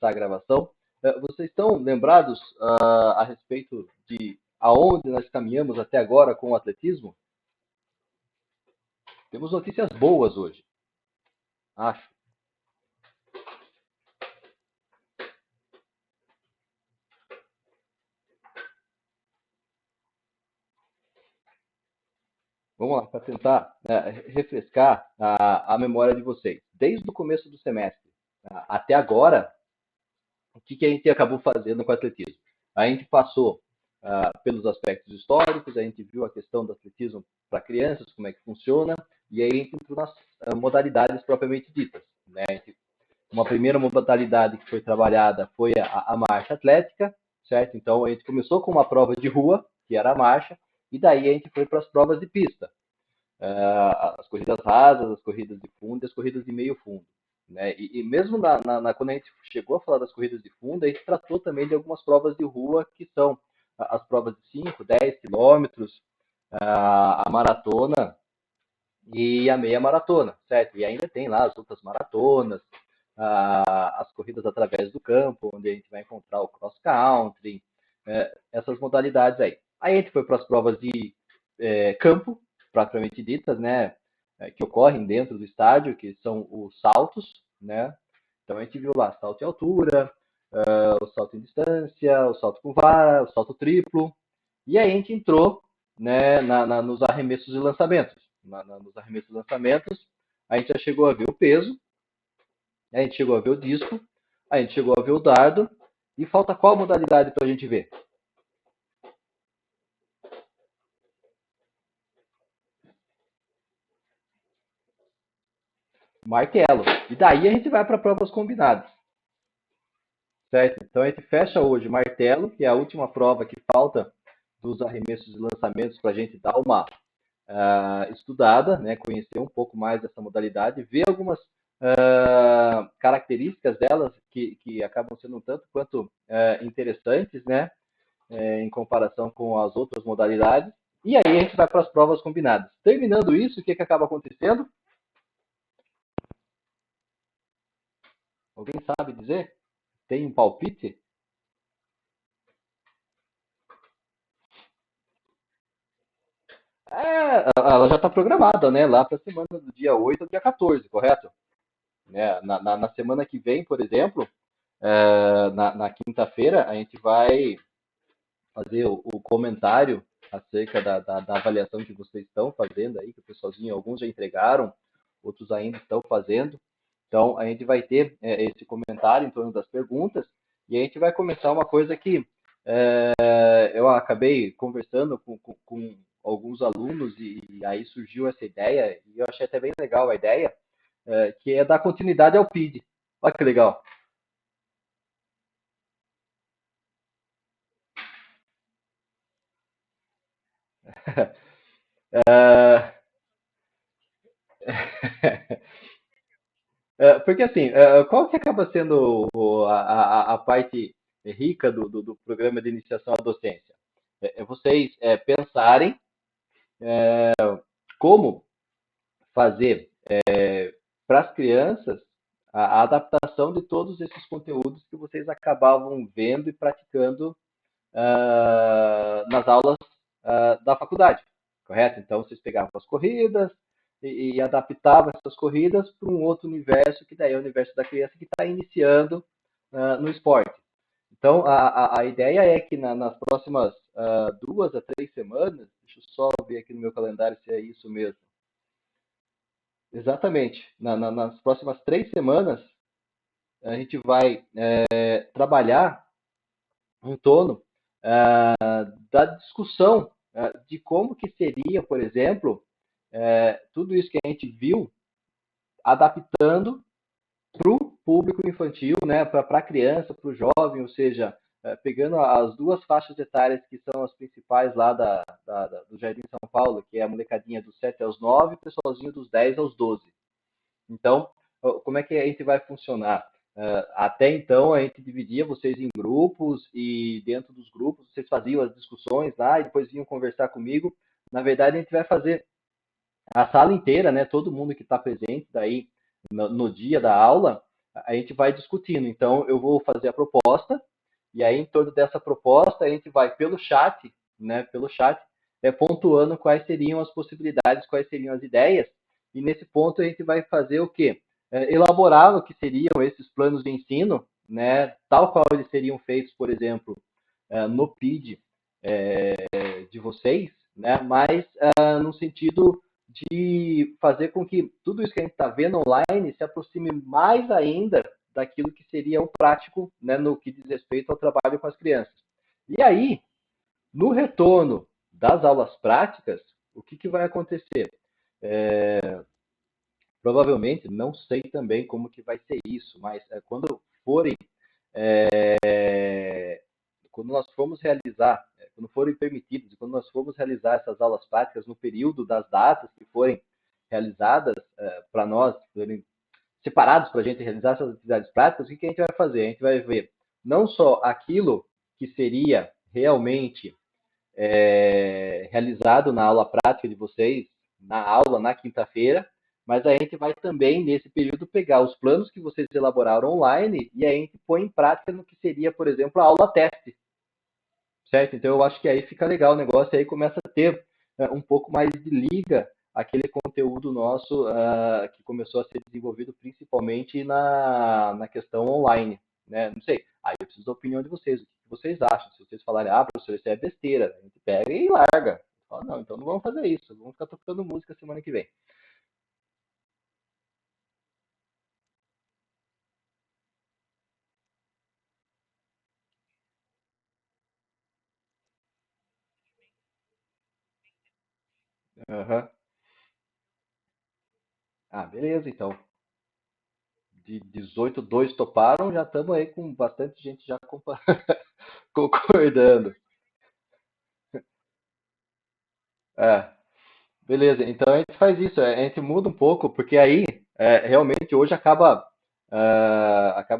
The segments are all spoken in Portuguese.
começar a gravação. Vocês estão lembrados a respeito de aonde nós caminhamos até agora com o atletismo? Temos notícias boas hoje, acho. Vamos lá, para tentar refrescar a memória de vocês. Desde o começo do semestre até agora, o que a gente acabou fazendo com o atletismo? A gente passou pelos aspectos históricos, a gente viu a questão do atletismo para crianças, como é que funciona, e aí a gente entrou nas modalidades propriamente ditas. Né? Uma primeira modalidade que foi trabalhada foi a marcha atlética, certo? Então a gente começou com uma prova de rua, que era a marcha, e daí a gente foi para as provas de pista. As corridas rasas, as corridas de fundo e as corridas de meio fundo. Né? E mesmo quando a gente chegou a falar das corridas de fundo, a gente tratou também de algumas provas de rua, que são as provas de 5, 10 quilômetros, a maratona e a meia maratona, certo? E ainda tem lá as outras maratonas, as corridas através do campo, onde a gente vai encontrar o cross country, essas modalidades aí. Aí a gente foi para as provas de campo, propriamente ditas, né, que ocorrem dentro do estádio, que são os saltos, né? Então a gente viu lá salto em altura, o salto em distância, o salto com vara, o salto triplo, e aí a gente entrou, né, nos arremessos e lançamentos. Nos arremessos e lançamentos, a gente já chegou a ver o peso, a gente chegou a ver o disco, a gente chegou a ver o dardo, e falta qual modalidade para a gente ver? Martelo. E daí a gente vai para provas combinadas. Certo? Então a gente fecha hoje martelo, que é a última prova que falta dos arremessos e lançamentos para a gente dar uma estudada, né, conhecer um pouco mais dessa modalidade, ver algumas características delas que acabam sendo um tanto quanto interessantes, né, em comparação com as outras modalidades. E aí a gente vai para as provas combinadas. Terminando isso, o que acaba acontecendo? Alguém sabe dizer? Tem um palpite? Ela já está programada, né? Lá para a semana do dia 8 ao dia 14, correto? Né? Na semana que vem, por exemplo, na quinta-feira, a gente vai fazer o comentário acerca da avaliação que vocês estão fazendo aí, que o pessoalzinho, alguns já entregaram, outros ainda estão fazendo. Então, a gente vai ter esse comentário em torno das perguntas e a gente vai começar uma coisa que eu acabei conversando com alguns alunos e aí surgiu essa ideia e eu achei até bem legal a ideia, que é dar continuidade ao PID. Olha que legal. Porque assim, qual que acaba sendo a parte rica do programa de iniciação à docência? É vocês pensarem como fazer para as crianças a adaptação de todos esses conteúdos que vocês acabavam vendo e praticando nas aulas da faculdade, correto? Então, vocês pegavam as corridas e adaptavam essas corridas para um outro universo, que daí é o universo da criança que está iniciando no esporte. Então, a ideia é que nas próximas 2 a 3 semanas, deixa eu só ver aqui no meu calendário se é isso mesmo. Exatamente. Nas próximas 3 semanas, a gente vai trabalhar em torno da discussão de como que seria, por exemplo, tudo isso que a gente viu, adaptando para o público infantil, né, para a criança, para o jovem, ou seja, pegando as duas faixas etárias que são as principais lá do Jardim São Paulo, que é a molecadinha dos 7 aos 9 e o pessoalzinho dos 10 aos 12. Então, como é que a gente vai funcionar? Até então, a gente dividia vocês em grupos e dentro dos grupos vocês faziam as discussões lá e depois vinham conversar comigo. Na verdade, a gente vai fazer a sala inteira, né? Todo mundo que está presente daí no dia da aula, a gente vai discutindo. Então, eu vou fazer a proposta, e aí, em torno dessa proposta, a gente vai pelo chat, né, pelo chat, pontuando quais seriam as possibilidades, quais seriam as ideias, e nesse ponto a gente vai fazer o quê? Elaborar o que seriam esses planos de ensino, né, tal qual eles seriam feitos, por exemplo, no PID de vocês, né, mas no sentido de fazer com que tudo isso que a gente está vendo online se aproxime mais ainda daquilo que seria o prático, né, no que diz respeito ao trabalho com as crianças. E aí, no retorno das aulas práticas, o que vai acontecer? Provavelmente, não sei também como que vai ser isso, mas quando forem, quando nós formos realizar, quando forem permitidos, quando nós formos realizar essas aulas práticas no período das datas que forem realizadas para nós, separados para a gente realizar essas atividades práticas, o que a gente vai fazer? A gente vai ver não só aquilo que seria realmente realizado na aula prática de vocês, na aula na quinta-feira, mas a gente vai também, nesse período, pegar os planos que vocês elaboraram online e a gente põe em prática no que seria, por exemplo, a aula teste, certo? Então, eu acho que aí fica legal o negócio, aí começa a ter um pouco mais de liga aquele conteúdo nosso que começou a ser desenvolvido principalmente na questão online, né? Não sei, aí eu preciso da opinião de vocês, o que vocês acham? Se vocês falarem, professor, isso é besteira, a gente pega e larga. Fala, não, então não vamos fazer isso, vamos ficar tocando música semana que vem. Uhum. Beleza, então. De 18, dois toparam, já estamos aí com bastante gente já concordando. É, beleza, então a gente faz isso, a gente muda um pouco, porque aí realmente hoje acaba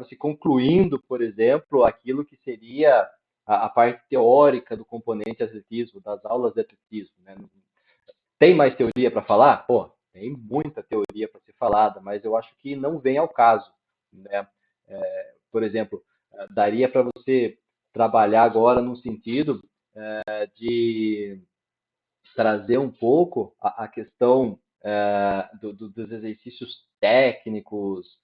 se concluindo, por exemplo, aquilo que seria a parte teórica do componente atletismo, das aulas de atletismo, né? Tem mais teoria para falar? Pô, tem muita teoria para ser falada, mas eu acho que não vem ao caso, né? Por exemplo, daria para você trabalhar agora no sentido de trazer um pouco a questão dos exercícios técnicos,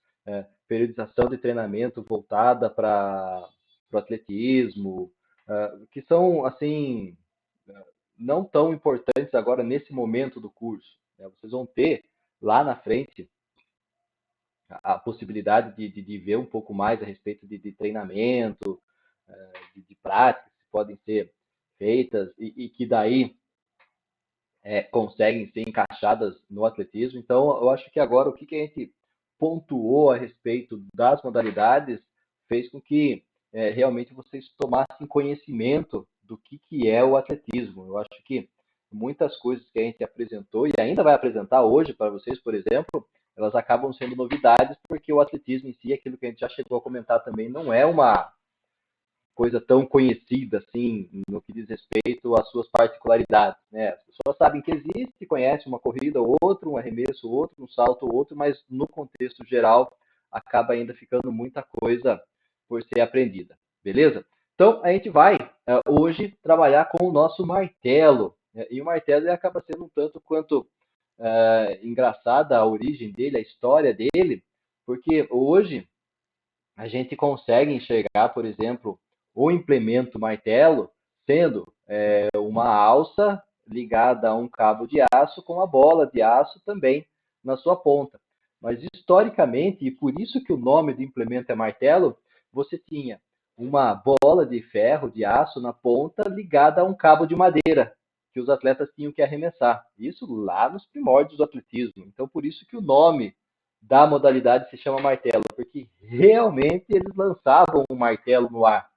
periodização de treinamento voltada para o atletismo, que são, assim, não tão importantes agora nesse momento do curso, né? Vocês vão ter lá na frente a possibilidade de ver um pouco mais a respeito de treinamento, de práticas que podem ser feitas e que daí conseguem ser encaixadas no atletismo. Então, eu acho que agora o que a gente pontuou a respeito das modalidades fez com que realmente vocês tomassem conhecimento do que é o atletismo. Eu acho que muitas coisas que a gente apresentou e ainda vai apresentar hoje para vocês, por exemplo, elas acabam sendo novidades porque o atletismo em si, aquilo que a gente já chegou a comentar também, não é uma coisa tão conhecida assim no que diz respeito às suas particularidades, né? As pessoas sabem que existe, conhecem uma corrida ou outra, um arremesso ou outro, um salto ou outro, mas no contexto geral acaba ainda ficando muita coisa por ser aprendida, beleza? Então a gente vai hoje trabalhar com o nosso martelo, né? E o martelo ele acaba sendo um tanto quanto engraçada a origem dele, a história dele, porque hoje a gente consegue enxergar, por exemplo, o implemento martelo sendo uma alça ligada a um cabo de aço com a bola de aço também na sua ponta. Mas historicamente, e por isso que o nome do implemento é martelo, você tinha uma bola de ferro, de aço na ponta ligada a um cabo de madeira que os atletas tinham que arremessar. Isso lá nos primórdios do atletismo. Então, por isso que o nome da modalidade se chama martelo, porque realmente eles lançavam um martelo no ar,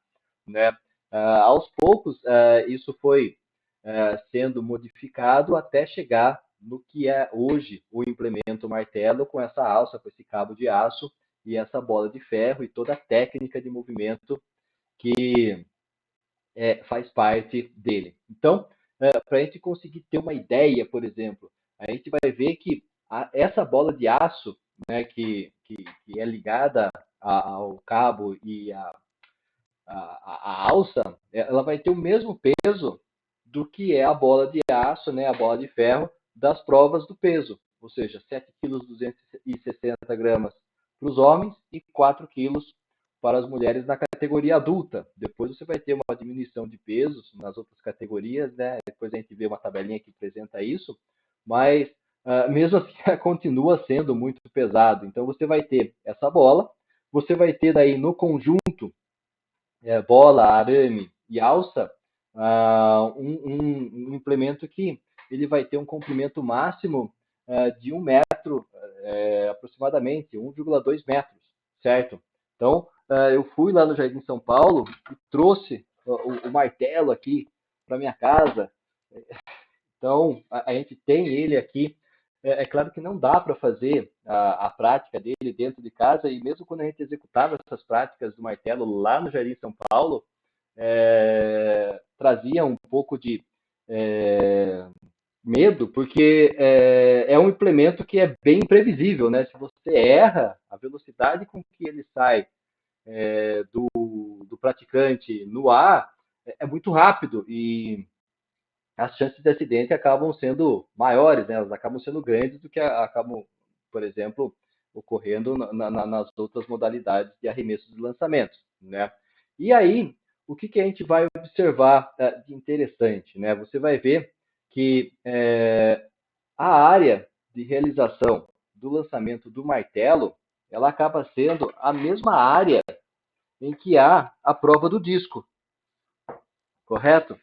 né? Aos poucos, isso foi sendo modificado até chegar no que é hoje o implemento martelo, com essa alça, com esse cabo de aço e essa bola de ferro e toda a técnica de movimento que faz parte dele. Então, para a gente conseguir ter uma ideia, por exemplo, a gente vai ver que essa bola de aço, né, que é ligada ao cabo e a alça, ela vai ter o mesmo peso do que é a bola de aço, né, a bola de ferro das provas do peso, ou seja, 7,260 kg para os homens e 4 quilos para as mulheres na categoria adulta. Depois você vai ter uma diminuição de pesos nas outras categorias, né? Depois a gente vê uma tabelinha que apresenta isso, mas mesmo assim continua sendo muito pesado. Então você vai ter essa bola, você vai ter daí no conjunto bola, arame e alça, um implemento que ele vai ter um comprimento máximo de 1 metro, aproximadamente 1,2 metros, certo? Então, eu fui lá no Jardim São Paulo e trouxe o martelo aqui para minha casa. Então, a gente tem ele aqui. É claro que não dá para fazer a prática dele dentro de casa, e mesmo quando a gente executava essas práticas do martelo lá no Jardim São Paulo, trazia um pouco de medo, porque um implemento que é bem imprevisível, né? Se você erra, a velocidade com que ele sai do praticante no ar é muito rápido, e as chances de acidente acabam sendo maiores, né? Elas acabam sendo grandes do que acabam, por exemplo, ocorrendo nas outras modalidades de arremessos e lançamentos, né? E aí, o que a gente vai observar de interessante, né? Você vai ver que a área de realização do lançamento do martelo, ela acaba sendo a mesma área em que há a prova do disco, correto?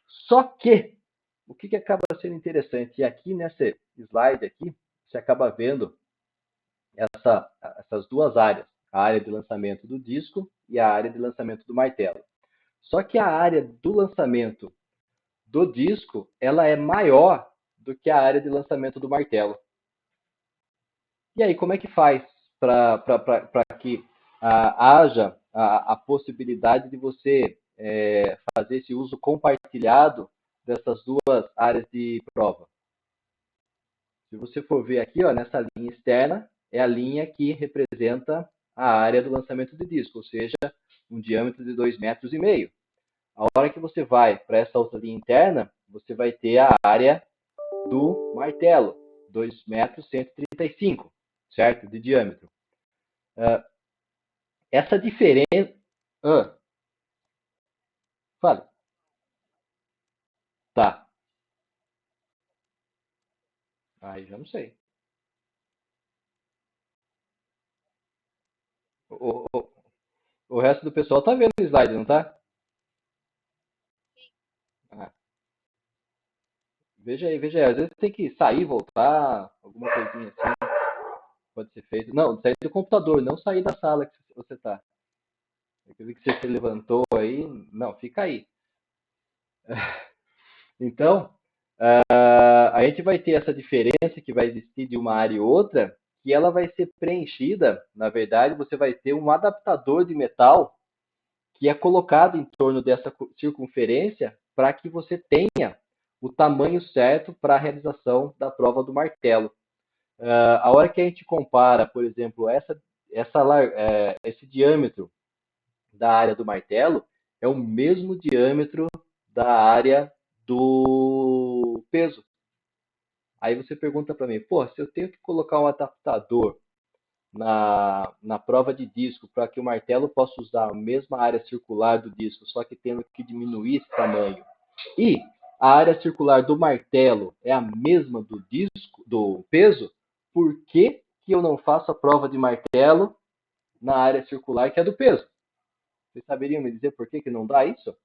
Só que o que acaba sendo interessante, e aqui nesse slide aqui, você acaba vendo essas duas áreas, a área de lançamento do disco e a área de lançamento do martelo. Só que a área do lançamento do disco, ela é maior do que a área de lançamento do martelo. E aí, como é que faz para que haja a possibilidade de você fazer esse uso compartilhado dessas duas áreas de prova? Se você for ver aqui, ó, nessa linha externa, é a linha que representa a área do lançamento de disco, ou seja, um diâmetro de 2,5 metros. A hora que você vai para essa outra linha interna, você vai ter a área do martelo, 2,135 metros, certo? De diâmetro. Essa diferença. Fala. Tá. Aí já não sei. O, o resto do pessoal tá vendo o slide, não tá? Ah, veja aí, veja aí. Às vezes tem que sair, voltar, alguma coisinha assim pode ser feito. Não, sair do computador, não sair da sala que você tá. Aquilo que você se levantou aí, não, fica aí. Então, a gente vai ter essa diferença que vai existir de uma área e outra, que ela vai ser preenchida, na verdade, você vai ter um adaptador de metal que é colocado em torno dessa circunferência para que você tenha o tamanho certo para a realização da prova do martelo. A hora que a gente compara, por exemplo, esse diâmetro da área do martelo é o mesmo diâmetro da área do peso. Aí você pergunta para mim, pô, se eu tenho que colocar um adaptador na prova de disco para que o martelo possa usar a mesma área circular do disco, só que tendo que diminuir esse tamanho, e a área circular do martelo é a mesma do disco, do peso, por que eu não faço a prova de martelo na área circular que é do peso? Vocês saberiam me dizer por que não dá isso?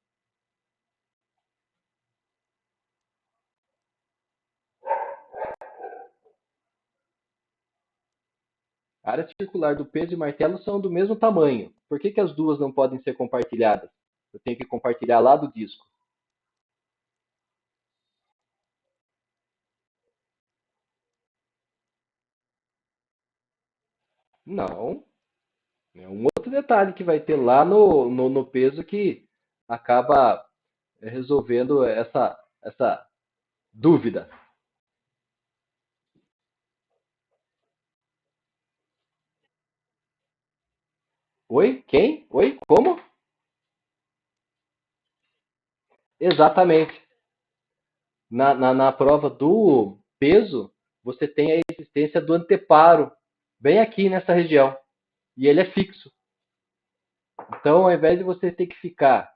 A área circular do peso e martelo são do mesmo tamanho. Por que as duas não podem ser compartilhadas? Eu tenho que compartilhar lá do disco. Não. É um outro detalhe que vai ter lá no peso que acaba resolvendo essa dúvida. Oi? Quem? Oi? Como? Exatamente. Na prova do peso, você tem a existência do anteparo, bem aqui nessa região. E ele é fixo. Então, ao invés de você ter que ficar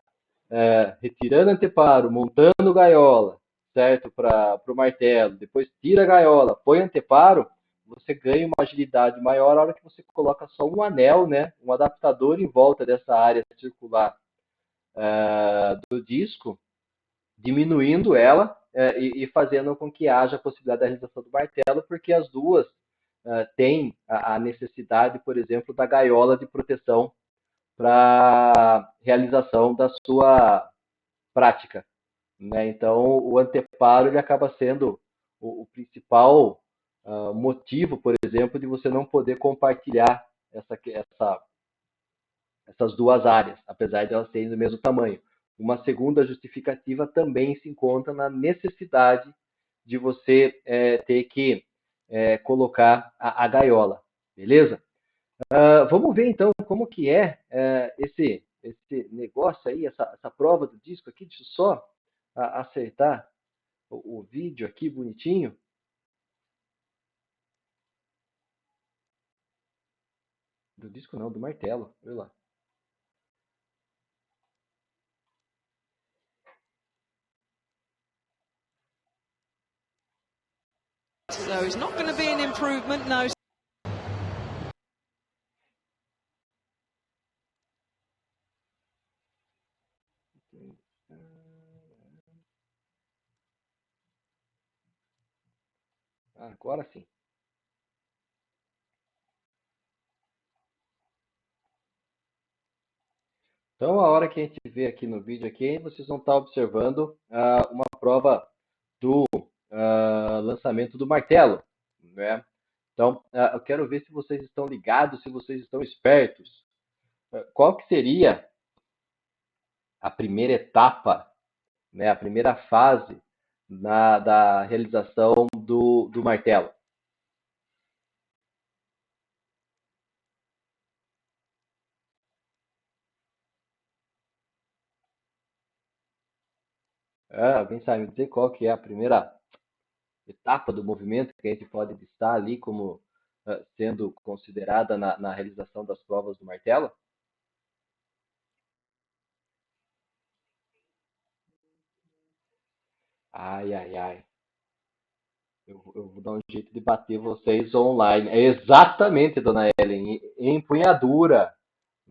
retirando anteparo, montando gaiola, certo? Para o martelo, depois tira a gaiola, põe anteparo, você ganha uma agilidade maior na hora que você coloca só um anel, né? Um adaptador em volta dessa área circular do disco, diminuindo ela e fazendo com que haja a possibilidade da realização do martelo, porque as duas têm a necessidade, por exemplo, da gaiola de proteção para realização da sua prática, né? Então, o anteparo ele acaba sendo o principal motivo, por exemplo, de você não poder compartilhar essas duas áreas, apesar de elas serem do mesmo tamanho. Uma segunda justificativa também se encontra na necessidade de você ter que colocar a gaiola, beleza? Vamos ver então como que é esse negócio aí, essa prova do disco aqui. Deixa eu só acertar o vídeo aqui bonitinho. Do disco não, do martelo. Olha lá. So it's not going to be an improvement, no. Agora sim. Então, a hora que a gente vê aqui no vídeo aqui, vocês vão estar observando uma prova do lançamento do martelo, né? Então, eu quero ver se vocês estão ligados, se vocês estão espertos. Qual que seria a primeira etapa, né, a primeira fase da realização do martelo? Alguém sabe me dizer qual que é a primeira etapa do movimento que a gente pode listar ali como sendo considerada na realização das provas do martelo? Ai, ai, ai. Eu vou dar um jeito de bater vocês online. É exatamente, dona Ellen, empunhadura.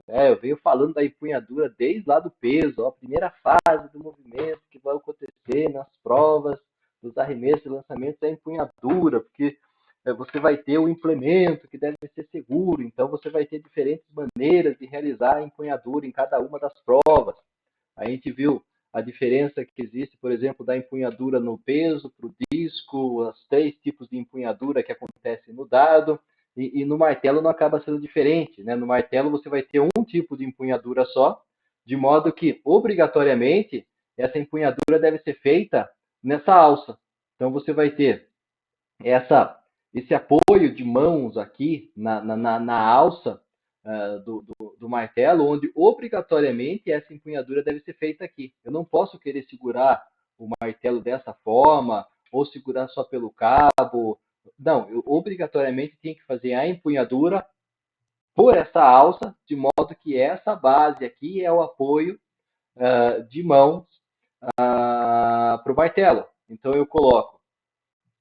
Eu venho falando da empunhadura desde lá do peso, ó, a primeira fase do movimento que vai acontecer nas provas dos arremessos e lançamentos é a empunhadura, porque você vai ter o implemento que deve ser seguro, então você vai ter diferentes maneiras de realizar a empunhadura em cada uma das provas. A gente viu a diferença que existe, por exemplo, da empunhadura no peso para o disco, os três tipos de empunhadura que acontecem no dado, e no martelo não acaba sendo diferente, né? No martelo você vai ter um tipo de empunhadura só, de modo que, obrigatoriamente, essa empunhadura deve ser feita nessa alça. Então você vai ter esse apoio de mãos aqui na alça do martelo, onde obrigatoriamente essa empunhadura deve ser feita aqui. Eu não posso querer segurar o martelo dessa forma, ou segurar só pelo cabo. Não, eu obrigatoriamente tenho que fazer a empunhadura por essa alça, de modo que essa base aqui é o apoio de mãos para o martelo. Então eu coloco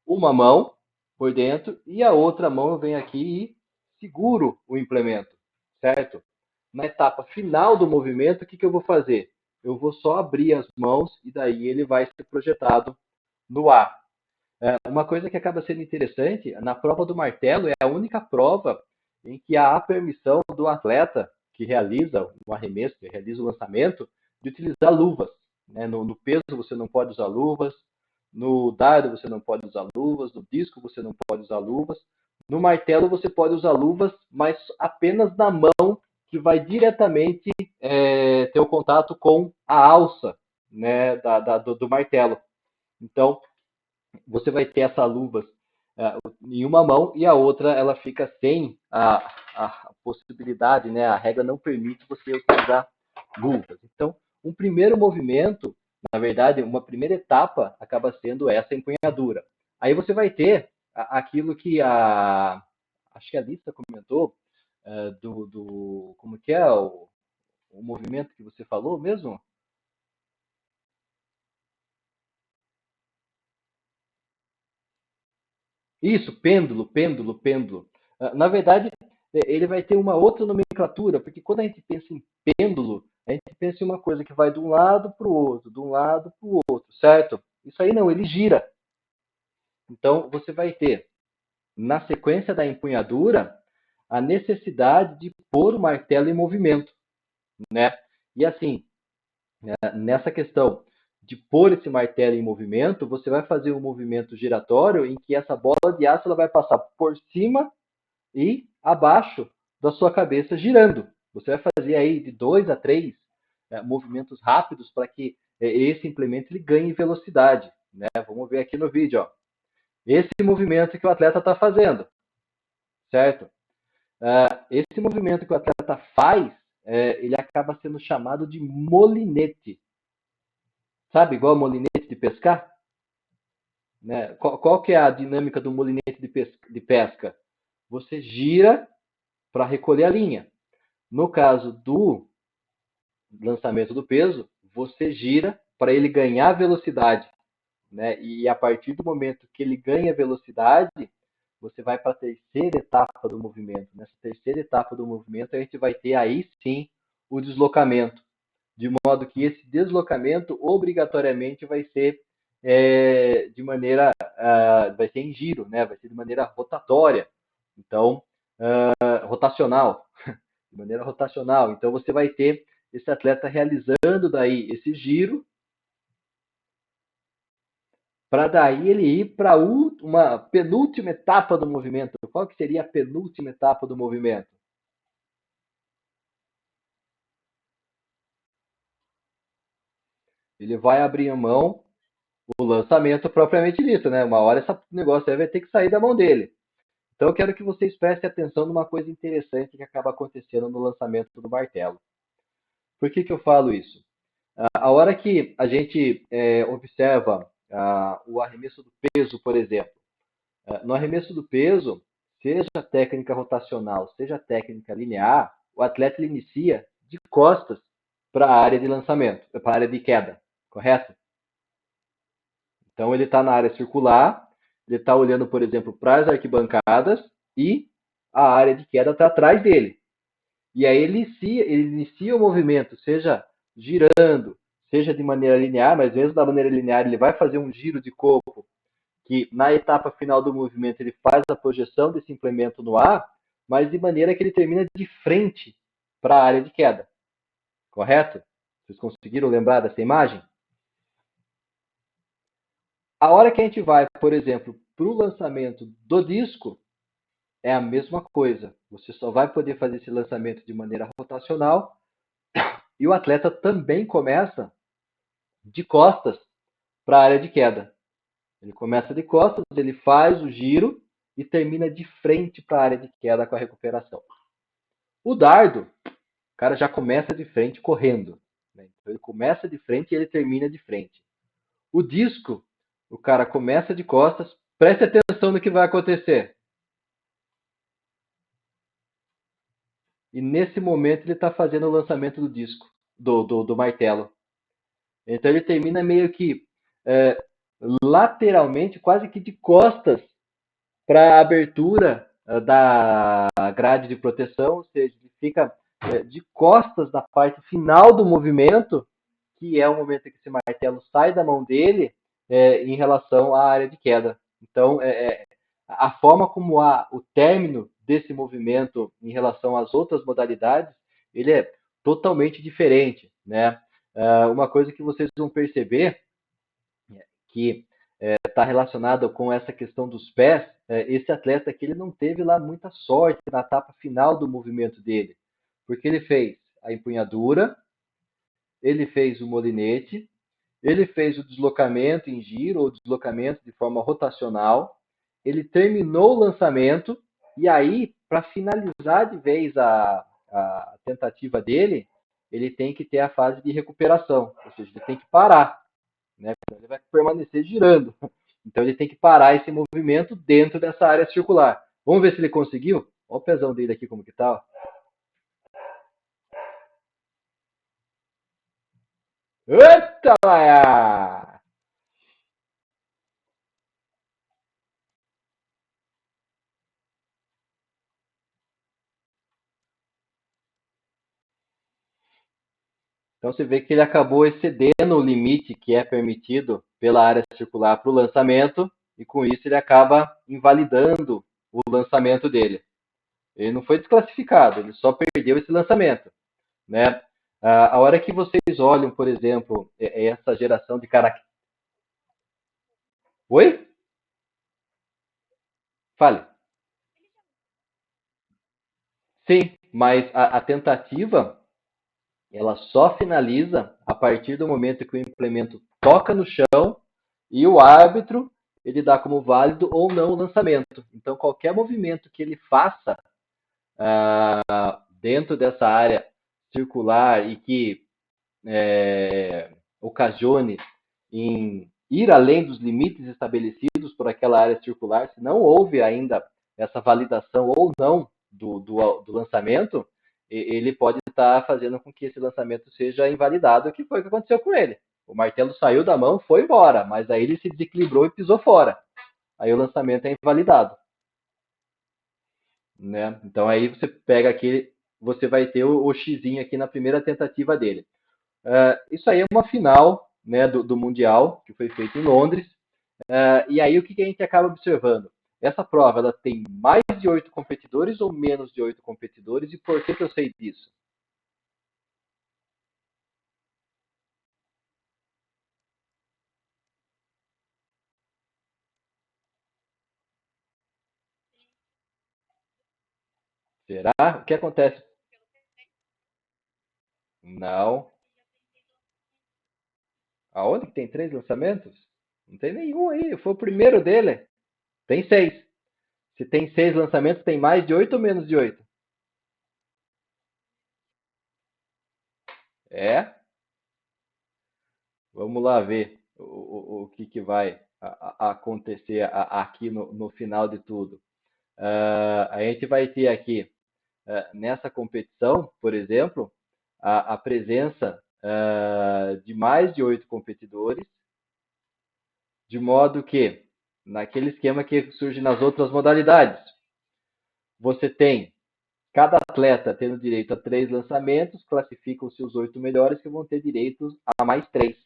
uma mão por dentro e a outra mão eu venho aqui e seguro o implemento, certo? Na etapa final do movimento, o que, que eu vou fazer? Eu vou só abrir as mãos e daí ele vai ser projetado no ar. Uma coisa que acaba sendo interessante, na prova do martelo, é a única prova em que há a permissão do atleta que realiza o arremesso, que realiza o lançamento, de utilizar luvas. Né? No peso você não pode usar luvas, no dardo você não pode usar luvas, no disco você não pode usar luvas. No martelo você pode usar luvas, mas apenas na mão que vai diretamente ter o contato com a alça, né, do martelo. Então, você vai ter essas luvas em uma mão e a outra ela fica sem a possibilidade, né? A regra não permite você utilizar luvas. Então, um primeiro movimento, na verdade, uma primeira etapa acaba sendo essa empunhadura. Aí você vai ter aquilo que acho que a Lisa comentou, como que é o movimento que você falou mesmo? Isso, pêndulo, pêndulo, pêndulo. Na verdade, ele vai ter uma outra nomenclatura, porque quando a gente pensa em pêndulo, a gente pensa em uma coisa que vai de um lado para o outro, de um lado para o outro, certo? Isso aí não, ele gira. Então, você vai ter, na sequência da empunhadura, a necessidade de pôr o martelo em movimento, né? E assim, nessa questão de pôr esse martelo em movimento, você vai fazer um movimento giratório em que essa bola de aço ela vai passar por cima e abaixo da sua cabeça girando. Você vai fazer aí de 2 a 3 movimentos rápidos para que esse implemento ele ganhe velocidade. Né? Vamos ver aqui no vídeo. Ó. Esse movimento que o atleta está fazendo, certo? Esse movimento que o atleta faz, ele acaba sendo chamado de molinete. Sabe, igual molinete de pescar? Né? Qual que é a dinâmica do molinete de pesca? Você gira para recolher a linha. No caso do lançamento do peso, você gira para ele ganhar velocidade. Né? E a partir do momento que ele ganha velocidade, você vai para a terceira etapa do movimento. Nessa terceira etapa do movimento, a gente vai ter aí sim o deslocamento. De modo que esse deslocamento obrigatoriamente vai ser de maneira, vai ser em giro, né? Vai ser de maneira rotatória. Então, rotacional, de maneira rotacional. Então você vai ter esse atleta realizando daí esse giro para daí ele ir para uma penúltima etapa do movimento. Qual que seria a penúltima etapa do movimento? Ele vai abrir a mão o lançamento propriamente dito, né? Uma hora esse negócio aí vai ter que sair da mão dele. Então eu quero que vocês prestem atenção numa coisa interessante que acaba acontecendo no lançamento do martelo. Por que eu falo isso? A hora que a gente observa o arremesso do peso, por exemplo, no arremesso do peso, seja técnica rotacional, seja técnica linear, o atleta inicia de costas para a área de lançamento, para a área de queda, correto? Então ele está na área circular, ele está olhando, por exemplo, para as arquibancadas e a área de queda está atrás dele. E aí ele inicia o movimento, seja girando, seja de maneira linear, mas mesmo da maneira linear ele vai fazer um giro de corpo, que na etapa final do movimento ele faz a projeção desse implemento no ar, mas de maneira que ele termina de frente para a área de queda. Correto? Vocês conseguiram lembrar dessa imagem? A hora que a gente vai, por exemplo, para o lançamento do disco, é a mesma coisa. Você só vai poder fazer esse lançamento de maneira rotacional e o atleta também começa de costas para a área de queda. Ele começa de costas, ele faz o giro e termina de frente para a área de queda com a recuperação. O dardo, o cara já começa de frente correndo. Né? Então ele começa de frente e ele termina de frente. O disco, o cara começa de costas, preste atenção no que vai acontecer. E nesse momento ele está fazendo o lançamento do disco, do martelo. Então ele termina meio que lateralmente, quase que de costas para a abertura da grade de proteção, ou seja, ele fica de costas na parte final do movimento, que é o momento em que esse martelo sai da mão dele em relação à área de queda. Então, a forma como o término desse movimento em relação às outras modalidades, ele é totalmente diferente, né? Uma coisa que vocês vão perceber que está relacionada com essa questão dos pés, esse atleta aqui ele não teve lá muita sorte na etapa final do movimento dele, porque ele fez a empunhadura, ele fez o molinete, ele fez o deslocamento em giro ou deslocamento de forma rotacional, ele terminou o lançamento, e aí, para finalizar de vez a tentativa dele, ele tem que ter a fase de recuperação, ou seja, ele tem que parar, né? Ele vai permanecer girando. Então ele tem que parar esse movimento dentro dessa área circular. Vamos ver se ele conseguiu? Olha o pezão dele aqui como que tá. Eita, Maia! Então você vê que ele acabou excedendo o limite que é permitido pela área circular para o lançamento, e com isso ele acaba invalidando o lançamento dele. Ele não foi desclassificado, ele só perdeu esse lançamento, né? A hora que vocês olham, por exemplo, essa geração de caracteres. Oi? Fale. Sim, mas a tentativa ela só finaliza a partir do momento que o implemento toca no chão e o árbitro ele dá como válido ou não o lançamento. Então, qualquer movimento que ele faça dentro dessa área circular e que ocasione em ir além dos limites estabelecidos por aquela área circular, se não houve ainda essa validação ou não do lançamento, ele pode estar fazendo com que esse lançamento seja invalidado, que foi o que aconteceu com ele. O martelo saiu da mão, foi embora, mas aí ele se desequilibrou e pisou fora. Aí o lançamento é invalidado, né? Então aí você pega aqui, você vai ter o xizinho aqui na primeira tentativa dele. Isso aí é uma final, né, do Mundial, que foi feito em Londres. E aí o que a gente acaba observando? Essa prova ela tem mais de 8 competidores ou menos de 8 competidores, e por que eu sei disso? Será? O que acontece? Não. Aonde que tem 3 lançamentos? Não tem nenhum aí. Foi o primeiro dele. Tem 6. Se tem 6 lançamentos, tem mais de 8 ou menos de 8? É? Vamos lá ver o que vai acontecer aqui no final de tudo. A gente vai ter aqui, nessa competição, por exemplo, a presença de mais de 8 competidores, de modo que, naquele esquema que surge nas outras modalidades, você tem cada atleta tendo direito a 3 lançamentos, classificam-se os 8 melhores que vão ter direito a mais 3.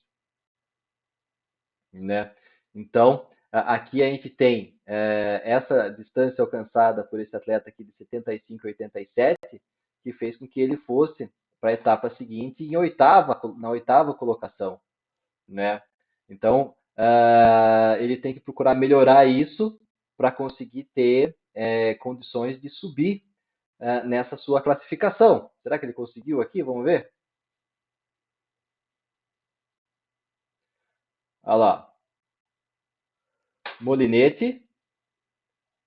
Né? Então, aqui a gente tem essa distância alcançada por esse atleta aqui de 75 a 87, que fez com que ele fosse para a etapa seguinte na oitava colocação, né? Então, ele tem que procurar melhorar isso para conseguir ter condições de subir nessa sua classificação. Será que ele conseguiu aqui? Vamos ver? Olha lá. Molinete,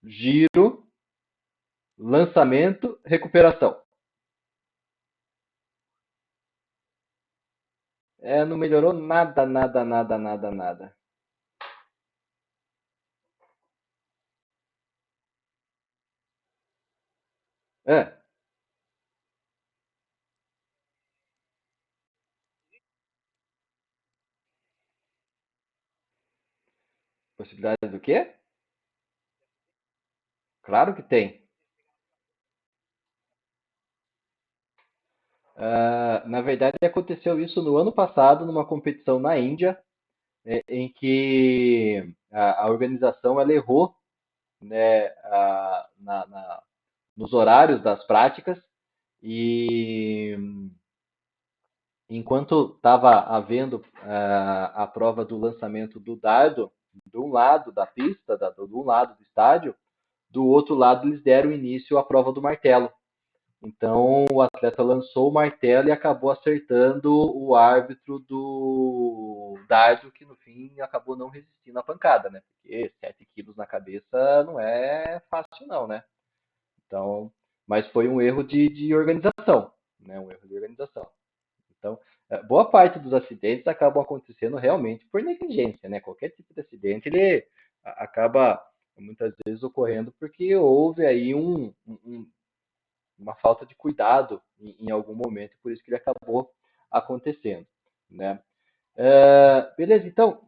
giro, lançamento, recuperação. Não melhorou nada, nada, nada, nada, nada. É, possibilidade do quê? Claro que tem. Na verdade, aconteceu isso no ano passado, numa competição na Índia, em que a organização ela errou, né, nos horários das práticas, e enquanto estava havendo a prova do lançamento do dardo, de um lado da pista, de um lado do estádio, do outro lado eles deram início à prova do martelo. Então o atleta lançou o martelo e acabou acertando o árbitro o dardo que no fim acabou não resistindo à pancada, né? Porque 7 quilos na cabeça não é fácil não, né? Então, mas foi um erro de organização, né? Um erro de organização. Então, boa parte dos acidentes acabam acontecendo realmente por negligência, né? Qualquer tipo de acidente, ele acaba muitas vezes ocorrendo porque houve aí uma falta de cuidado em algum momento, por isso que ele acabou acontecendo, né? Beleza, então,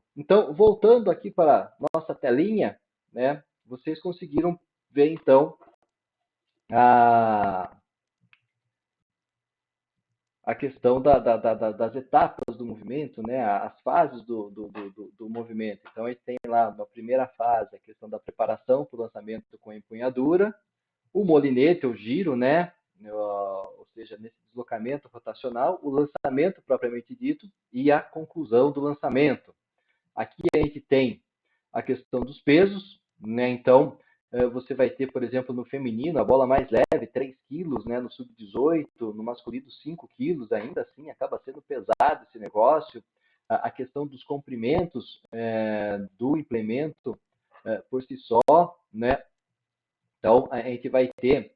voltando aqui para a nossa telinha, né? Vocês conseguiram ver, então, a, a questão das etapas do movimento, né? As fases do movimento. Então, a gente tem lá na primeira fase a questão da preparação para o lançamento com a empunhadura, o molinete, o giro, né? Ou seja, nesse deslocamento rotacional, o lançamento propriamente dito e a conclusão do lançamento. Aqui a gente tem a questão dos pesos, né? Então, você vai ter, por exemplo, no feminino, a bola mais leve, 3 quilos, né? No sub-18, no masculino, 5 quilos, ainda assim acaba sendo pesado esse negócio. A questão dos comprimentos do implemento por si só, né? Então, a gente vai ter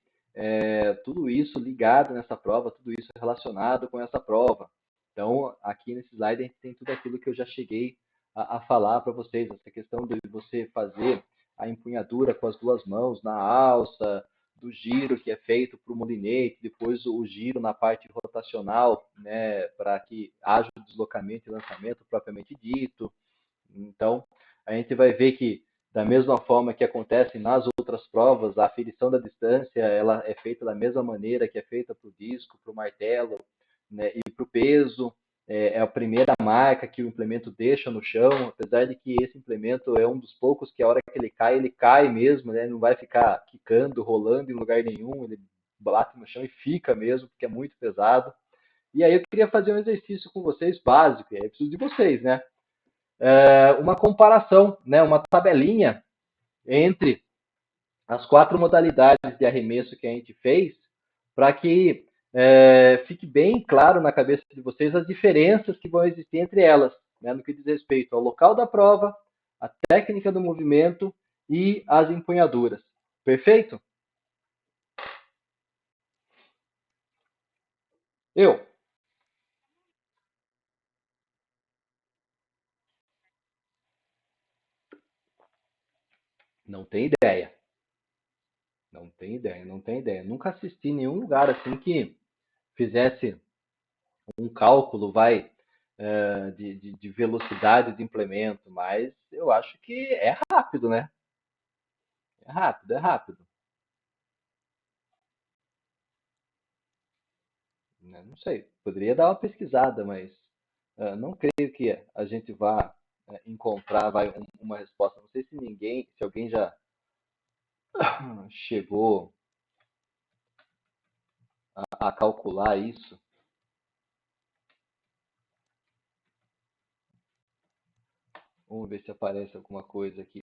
tudo isso ligado nessa prova, tudo isso relacionado com essa prova. Então, aqui nesse slide, a gente tem tudo aquilo que eu já cheguei a falar para vocês, essa questão de você fazer a empunhadura com as duas mãos na alça, do giro que é feito para o molinete, depois o giro na parte rotacional, né, para que haja o deslocamento e lançamento propriamente dito. Então, a gente vai ver que, da mesma forma que acontece nas outras provas, a aferição da distância ela é feita da mesma maneira que é feita para o disco, para o martelo, né, e para o peso. É a primeira marca que o implemento deixa no chão, apesar de que esse implemento é um dos poucos que a hora que ele cai mesmo, né, não vai ficar quicando, rolando em lugar nenhum, ele bate no chão e fica mesmo, porque é muito pesado. E aí eu queria fazer um exercício com vocês básico, e aí eu preciso de vocês, né? Uma comparação, né, uma tabelinha entre as 4 modalidades de arremesso que a gente fez, para que fique bem claro na cabeça de vocês as diferenças que vão existir entre elas, né, no que diz respeito ao local da prova, a técnica do movimento e as empunhaduras. Perfeito? Eu não tenho ideia. Não tenho ideia, não tenho ideia. Nunca assisti nenhum lugar assim que fizesse um cálculo, de velocidade de implemento, mas eu acho que é rápido, né? É rápido, é rápido. Não sei, poderia dar uma pesquisada, mas não creio que a gente vá encontrar uma resposta. Não sei se alguém já chegou a calcular isso. Vamos ver se aparece alguma coisa aqui.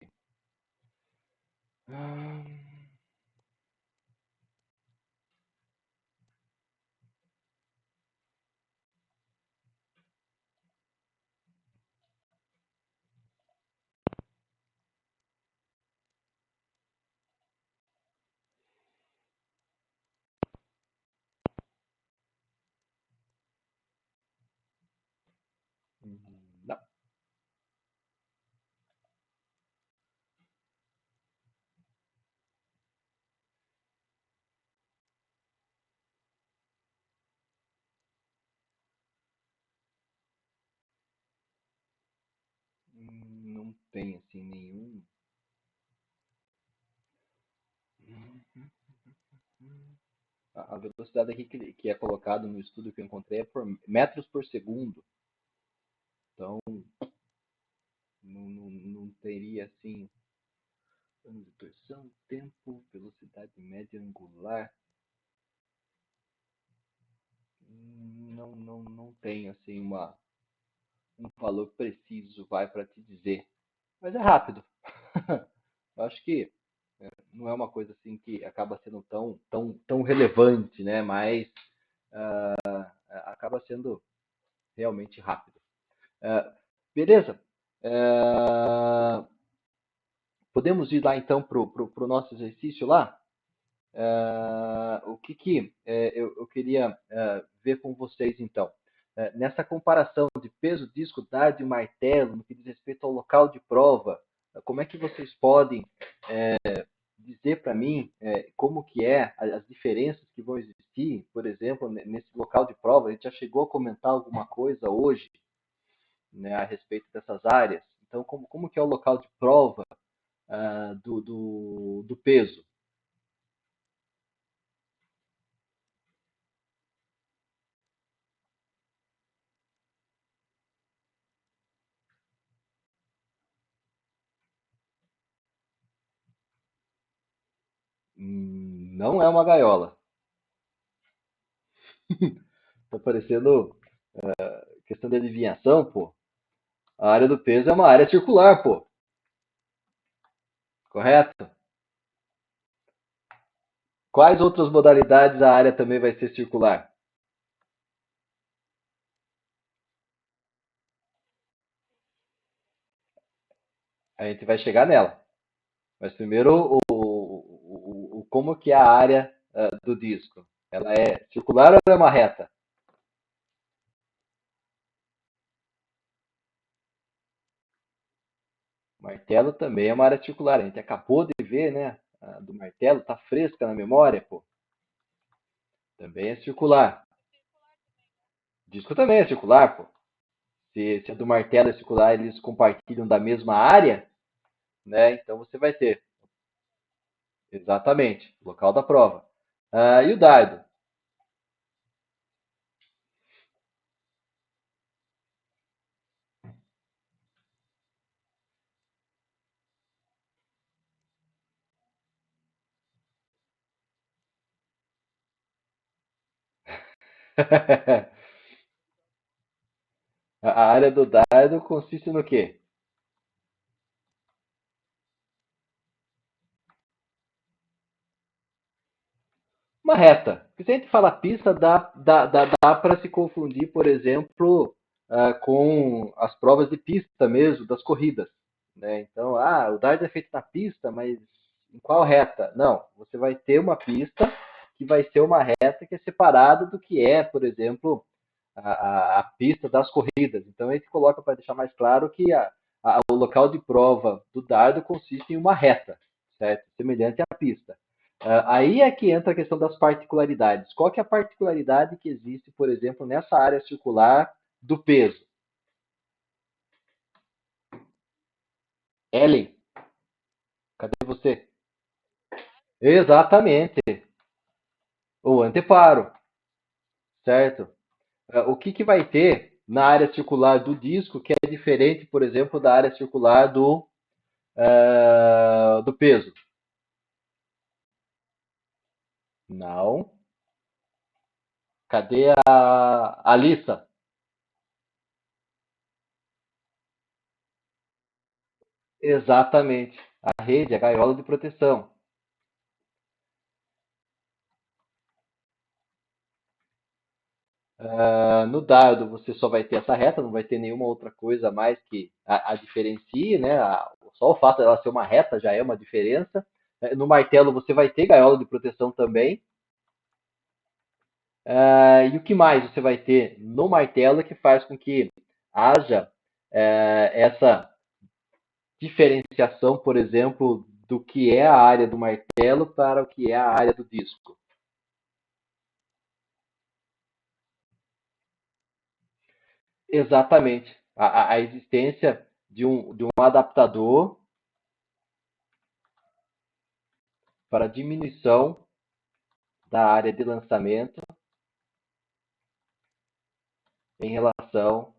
Não, não tem assim nenhum. A velocidade aqui que é colocado no estudo que eu encontrei é por metros por segundo. Então, não teria assim. Ângulo de torção, tempo, velocidade média angular. Não tem assim um valor preciso vai para te dizer. Mas é rápido. Eu acho que não é uma coisa assim que acaba sendo tão relevante, né? Mas acaba sendo realmente rápido. Beleza. É, podemos ir lá então para o nosso exercício lá? O que eu queria ver com vocês então? Nessa comparação de peso, disco, dardo e martelo, no que diz respeito ao local de prova, como é que vocês podem dizer para mim como que é as diferenças que vão existir, por exemplo, nesse local de prova? A gente já chegou a comentar alguma coisa hoje, né, a respeito dessas áreas. Então, como que é o local de prova do peso? Não é uma gaiola. Tá parecendo questão de adivinhação, pô. A área do peso é uma área circular, pô. Correto? Quais outras modalidades a área também vai ser circular? A gente vai chegar nela. Mas primeiro, como que é a área do disco? Ela é circular ou é uma reta? O martelo também é uma área circular. A gente acabou de ver, né? Do martelo, tá fresca na memória, pô. Também é circular. Disco também é circular, pô. Se a do martelo é circular, eles compartilham da mesma área, né? Então você vai ter exatamente o local da prova. E o dardo? A área do dardo consiste no quê? Uma reta. Porque se a gente fala pista, dá para se confundir, por exemplo, com as provas de pista mesmo, das corridas. Né? Então, o dardo é feito na pista, mas em qual reta? Não, você vai ter uma pista que vai ser uma reta que é separada do que é, por exemplo, a pista das corridas. Então, a gente coloca para deixar mais claro que o local de prova do dardo consiste em uma reta, certo? Semelhante à pista. Aí é que entra a questão das particularidades. Qual que é a particularidade que existe, por exemplo, nessa área circular do peso? Ellen, cadê você? Exatamente, o anteparo, certo? O que vai ter na área circular do disco que é diferente, por exemplo, da área circular do peso? Não. Cadê a lista? Exatamente. A rede, a gaiola de proteção. No dardo você só vai ter essa reta, não vai ter nenhuma outra coisa a mais que a diferencie, né? Só o fato dela ser uma reta já é uma diferença. No martelo você vai ter gaiola de proteção também. E o que mais você vai ter no martelo que faz com que haja essa diferenciação, por exemplo, do que é a área do martelo para o que é a área do disco? Exatamente. A existência de um adaptador para diminuição da área de lançamento em relação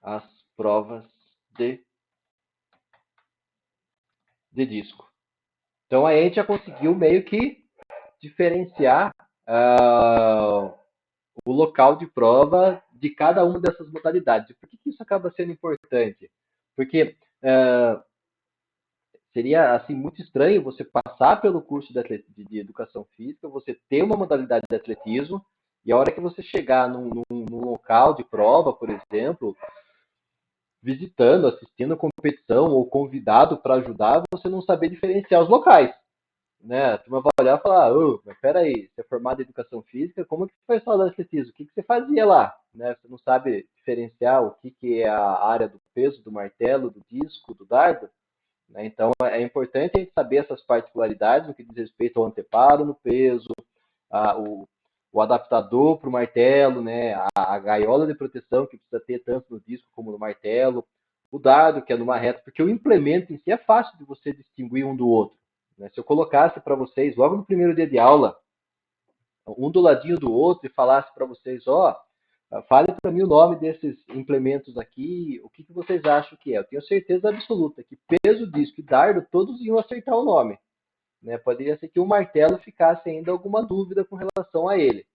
às provas de, de disco. Então a gente já conseguiu meio que diferenciar o local de prova de cada uma dessas modalidades. Por que isso acaba sendo importante? Porque seria assim muito estranho você passar pelo curso de educação física, você ter uma modalidade de atletismo E a hora que você chegar num local de prova, por exemplo, visitando, assistindo a competição ou convidado para ajudar, você não saber diferenciar os locais, né? A turma vai olhar e falar, ô, mas peraí, você é formado em educação física, como que você faz aula de atletismo? O que você fazia lá? Né? Você não sabe diferenciar o que é a área do peso, do martelo, do disco, do dardo? Né? Então, é importante a gente saber essas particularidades no que diz respeito ao anteparo no peso, o adaptador para o martelo, né? A gaiola de proteção que precisa ter tanto no disco como no martelo, o dardo, que é numa reta, porque o implemento em si é fácil de você distinguir um do outro. Né? Se eu colocasse para vocês, logo no primeiro dia de aula, um do ladinho do outro e falasse para vocês, ó, fale para mim o nome desses implementos aqui, o que vocês acham que é? Eu tenho certeza absoluta que peso, disco e dardo, todos iam acertar o nome. Né? Poderia ser que o martelo ficasse ainda alguma dúvida com relação a ele.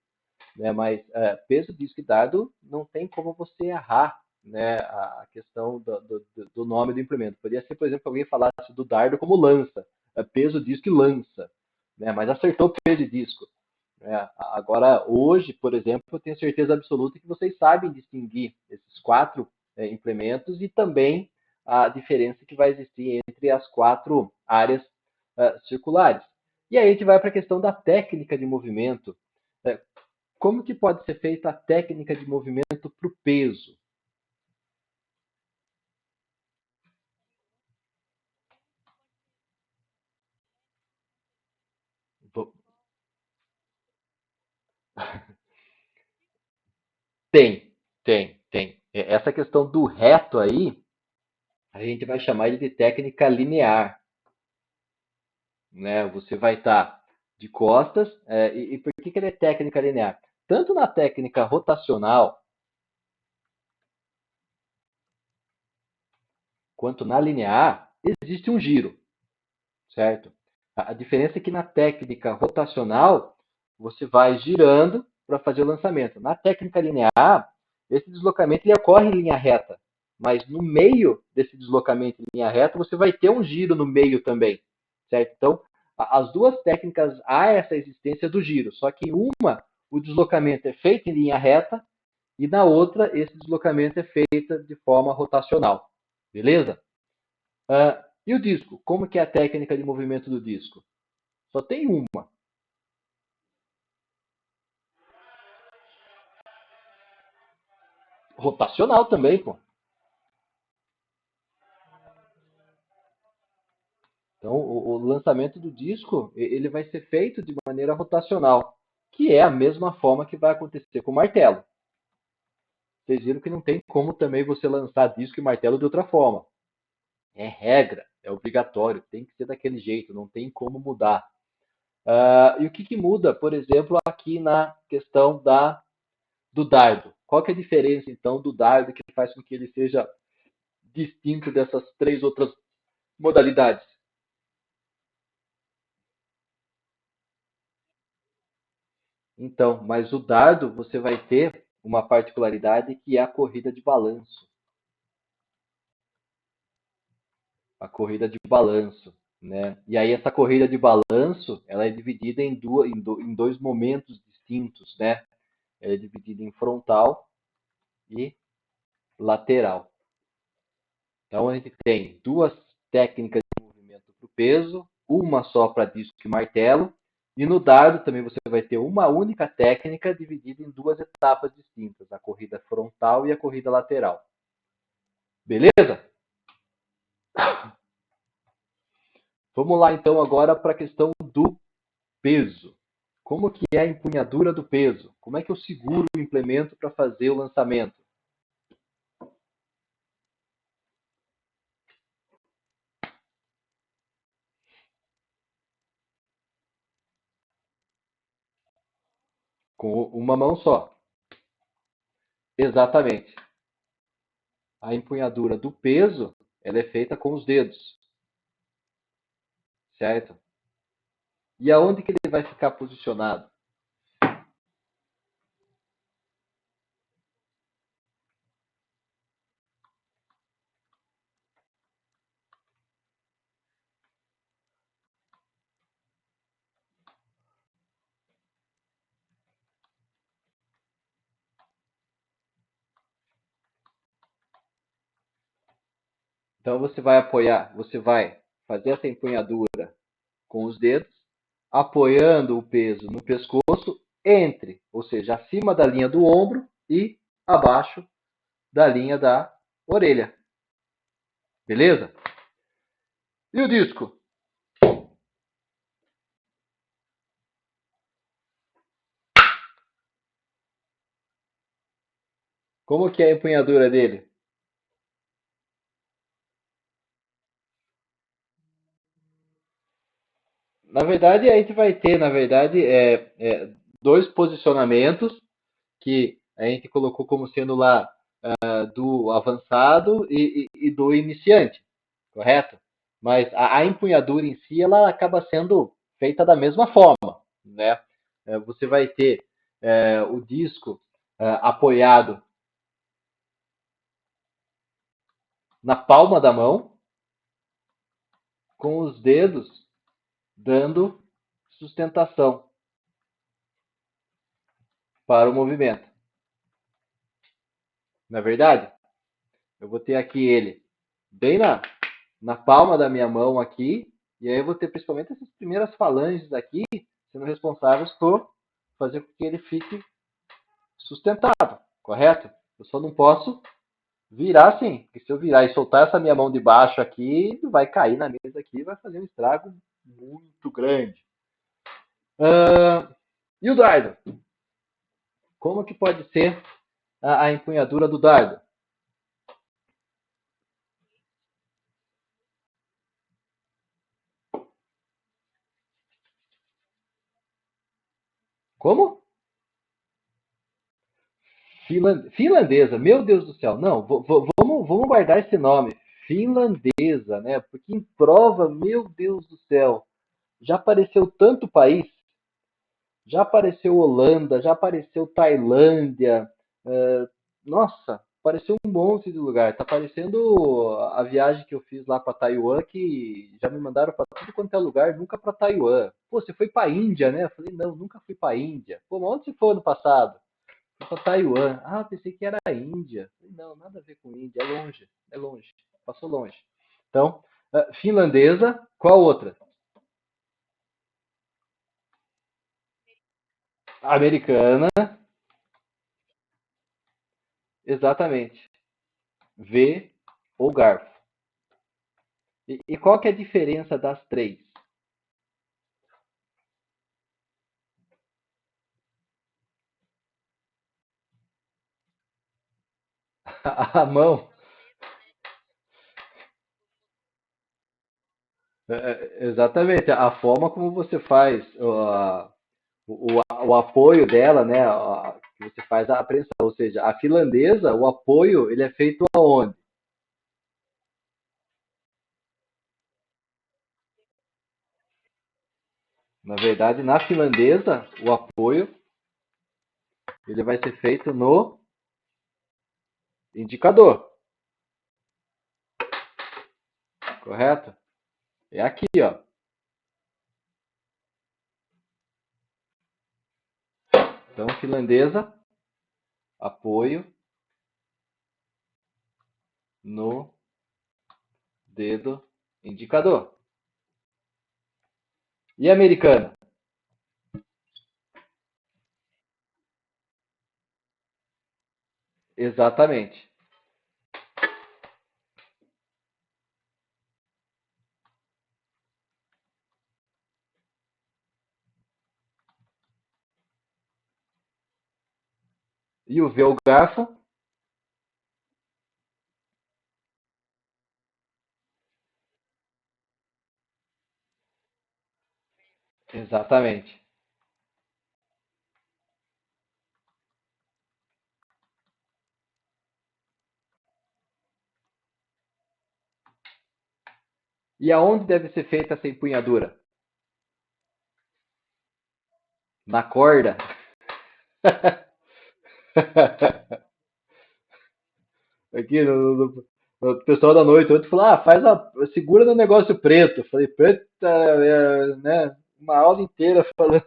Né? Mas peso, disco e dardo não tem como você errar, né, a questão do nome do implemento. Poderia ser, por exemplo, que alguém falasse do dardo como lança, peso, disco e lança, né? Mas acertou peso e disco. Agora, hoje, por exemplo, eu tenho certeza absoluta que vocês sabem distinguir esses quatro implementos e também a diferença que vai existir entre as quatro áreas circulares. E aí a gente vai para a questão da técnica de movimento. Como que pode ser feita a técnica de movimento para o peso? Tem, tem. Essa questão do reto aí, a gente vai chamar ele de técnica linear. Né? Você vai estar de costas, e por que ele é técnica linear? Tanto na técnica rotacional quanto na linear, existe um giro, certo? A diferença é que na técnica rotacional, você vai girando para fazer o lançamento. Na técnica linear, esse deslocamento ele ocorre em linha reta, mas no meio desse deslocamento em linha reta, você vai ter um giro no meio também, certo? Então, as duas técnicas há essa existência do giro, só que em uma o deslocamento é feito em linha reta e na outra esse deslocamento é feito de forma rotacional, beleza? E o disco? Como que é a técnica de movimento do disco? Só tem uma. Rotacional também, pô. Então, o lançamento do disco, ele vai ser feito de maneira rotacional, que é a mesma forma que vai acontecer com o martelo. Vocês viram que não tem como também você lançar disco e martelo de outra forma. É regra, é obrigatório, tem que ser daquele jeito, não tem como mudar. E o que muda, por exemplo, aqui na questão do dardo? Qual que é a diferença, então, do dardo que faz com que ele seja distinto dessas três outras modalidades? Então, mas o dardo você vai ter uma particularidade que é a corrida de balanço. A corrida de balanço, né? E aí essa corrida de balanço, ela é dividida em dois momentos distintos, né? Ela é dividida em frontal e lateral. Então a gente tem duas técnicas de movimento para o peso, uma só para disco e martelo, e no dardo também você vai ter uma única técnica dividida em duas etapas distintas, a corrida frontal e a corrida lateral. Beleza? Vamos lá então agora para a questão do peso. Como que é a empunhadura do peso? Como é que eu seguro o implemento para fazer o lançamento? Com uma mão só. Exatamente. A empunhadura do peso, ela é feita com os dedos, certo? E aonde que ele vai ficar posicionado? Então você vai apoiar, você vai fazer essa empunhadura com os dedos, apoiando o peso no pescoço entre, ou seja, acima da linha do ombro e abaixo da linha da orelha. Beleza? E o disco? Como que é a empunhadura dele? Na verdade, a gente vai ter, dois posicionamentos que a gente colocou como sendo lá do avançado e do iniciante, correto? Mas a empunhadura em si, ela acaba sendo feita da mesma forma, né? Você vai ter o disco apoiado na palma da mão, com os dedos dando sustentação para o movimento. Na verdade, eu vou ter aqui ele bem na palma da minha mão aqui, e aí eu vou ter principalmente essas primeiras falanges aqui sendo responsáveis por fazer com que ele fique sustentado, correto? Eu só não posso virar assim, porque se eu virar e soltar essa minha mão de baixo aqui, vai cair na mesa aqui e vai fazer um estrago muito grande. E o dardo? Como que pode ser a empunhadura do dardo? Como? Finlandesa, meu Deus do céu. Não, vamos guardar esse nome. Finlandesa, né? Porque em prova, meu Deus do céu, já apareceu tanto país. Já apareceu Holanda, já apareceu Tailândia. Nossa, apareceu um monte de lugar. Tá aparecendo a viagem que eu fiz lá para Taiwan, que já me mandaram para tudo quanto é lugar, nunca para Taiwan. Pô, você foi para Índia, né? Eu falei, não, nunca fui para Índia. Pô, mas onde você foi ano passado? Fui para Taiwan. Ah, pensei que era a Índia. Eu falei, não, nada a ver com Índia, é longe, passou longe. Então, finlandesa, qual outra? Americana, exatamente. V ou garfo. E qual que é a diferença das três? A mão, exatamente, a forma como você faz o apoio dela, né? Que você faz a apreensão, ou seja, a finlandesa, o apoio, ele é feito aonde? Na verdade, na finlandesa, o apoio ele vai ser feito no indicador, correto? É aqui, ó. Então, finlandesa, apoio no dedo indicador. E americana? Exatamente. E o V o garfo? Exatamente. E aonde deve ser feita essa empunhadura? Na corda? Aqui no pessoal da noite, outro falou, segura no negócio preto. Eu falei, preto, né? Uma aula inteira falando.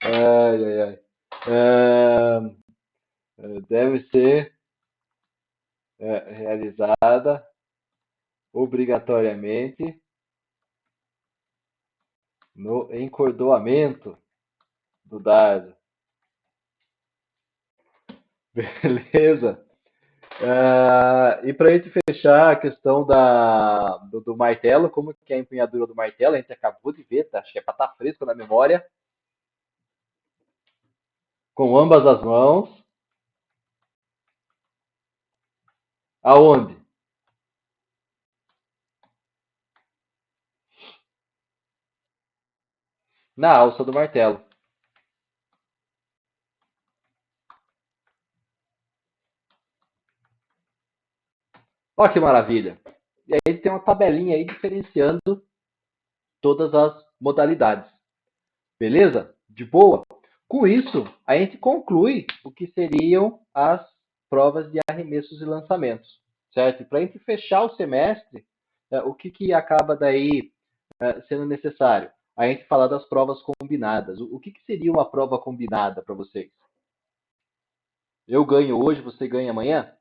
Ai, ai, ai. deve ser realizada obrigatoriamente no encordoamento do dardo. Beleza? E para a gente fechar a questão do martelo, como que é a empunhadura do martelo, a gente acabou de ver, tá? Acho que é para estar fresco na memória. Com ambas as mãos. Aonde? Na alça do martelo. Olha que maravilha. E aí tem uma tabelinha aí diferenciando todas as modalidades. Beleza? De boa? Com isso, a gente conclui o que seriam as provas de arremessos e lançamentos, certo? E para a gente fechar o semestre, o que acaba daí sendo necessário? A gente falar das provas combinadas. O que seria uma prova combinada para vocês? Eu ganho hoje, você ganha amanhã?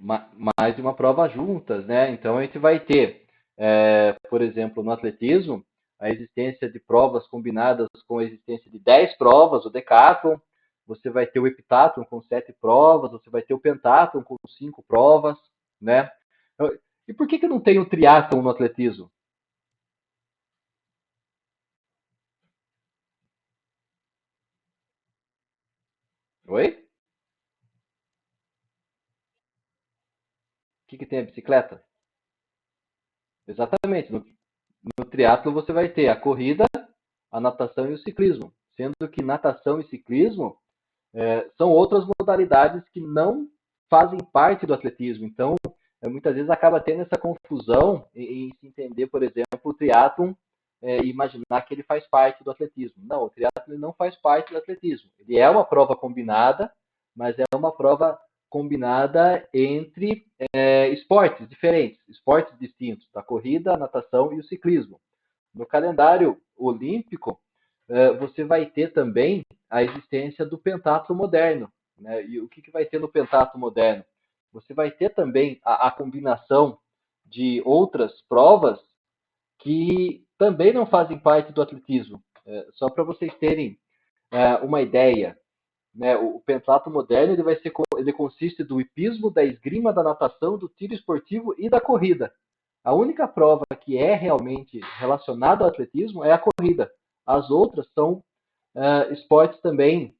Mais de uma prova juntas, né? Então a gente vai ter, por exemplo, no atletismo, a existência de provas combinadas com a existência de 10 provas, o decathlon, você vai ter o heptathlon com 7 provas, você vai ter o pentathlon com 5 provas, né? E por que não tem o triatlon no atletismo? Oi? O que tem a bicicleta? Exatamente. No triatlo você vai ter a corrida, a natação e o ciclismo, sendo que natação e ciclismo são outras modalidades que não fazem parte do atletismo. Então, muitas vezes acaba tendo essa confusão em se entender, por exemplo, o triatlon e imaginar que ele faz parte do atletismo. Não, o triatlon não faz parte do atletismo. Ele é uma prova combinada, mas é uma prova combinada entre esportes diferentes, esportes distintos, a corrida, a natação e o ciclismo. No calendário olímpico, você vai ter também a existência do pentatlo moderno. Né? E o que vai ter no pentatlo moderno? Você vai ter também a combinação de outras provas que também não fazem parte do atletismo. Só para vocês terem uma ideia, né? O pentatlo moderno ele consiste do hipismo, da esgrima, da natação, do tiro esportivo e da corrida. A única prova que é realmente relacionada ao atletismo é a corrida. As outras são esportes também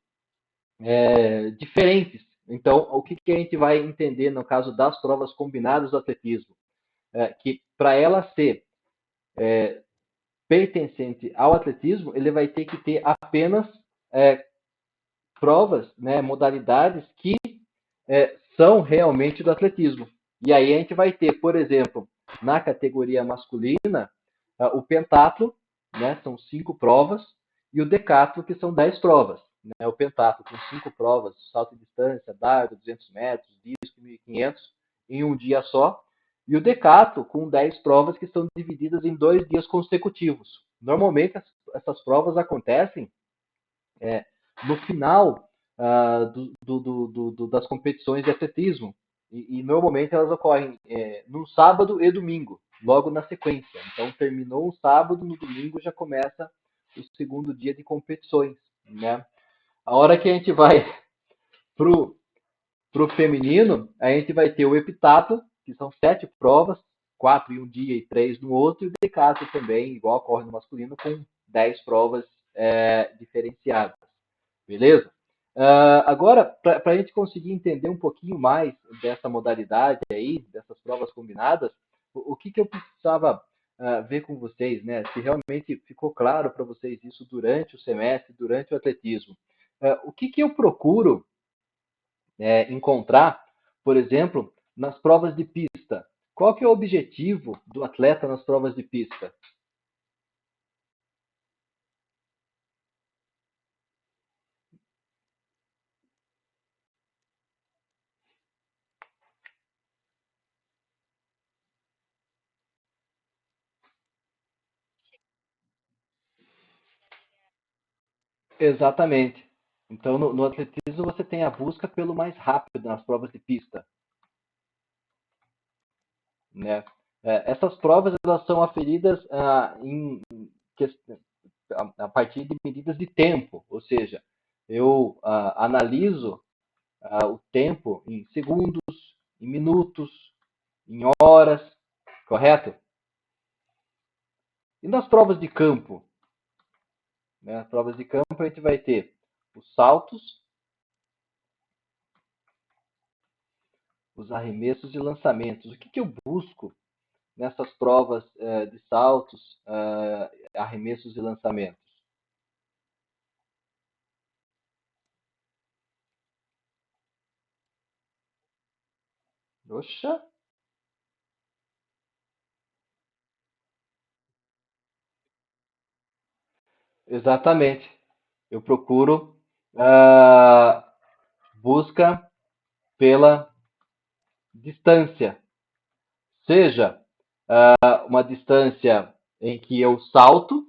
diferentes. Então, o que a gente vai entender no caso das provas combinadas do atletismo? Que para ela ser pertencente ao atletismo, ele vai ter que ter apenas provas, né, modalidades que são realmente do atletismo. E aí a gente vai ter, por exemplo, na categoria masculina, o pentatlo, né, são 5 provas, e o decatlo, que são 10 provas. Né, o pentatlo com 5 provas, salto de distância, dardo, 200 metros, disco, 1.500, em um dia só. E o decatlo com 10 provas que são divididas em 2 dias consecutivos. Normalmente essas provas acontecem no final das competições de atletismo. E normalmente elas ocorrem no sábado e domingo, logo na sequência. Então, terminou o sábado, no domingo já começa o segundo dia de competições. Né? A hora que a gente vai pro, pro feminino, a gente vai ter o heptatlo, que são 7 provas, 4 em um dia e 3 no outro, e o decatlo também, igual ocorre no masculino, com 10 provas diferenciadas. Beleza? Agora, para a gente conseguir entender um pouquinho mais dessa modalidade aí, dessas provas combinadas, o que eu precisava ver com vocês, né? Se realmente ficou claro para vocês isso durante o semestre, durante o atletismo. O que eu procuro encontrar, por exemplo, nas provas de pista? Qual que é o objetivo do atleta nas provas de pista? Exatamente. Então, no atletismo, você tem a busca pelo mais rápido nas provas de pista, né? Essas provas elas são aferidas a partir de medidas de tempo, ou seja, eu analiso o tempo em segundos, em minutos, em horas, correto? E nas provas de campo, né? Nas provas de campo a gente vai ter os saltos, os arremessos e lançamentos. O que eu busco nessas provas de saltos, arremessos e lançamentos? Oxa, exatamente. Eu procuro busca pela distância, seja uma distância em que eu salto,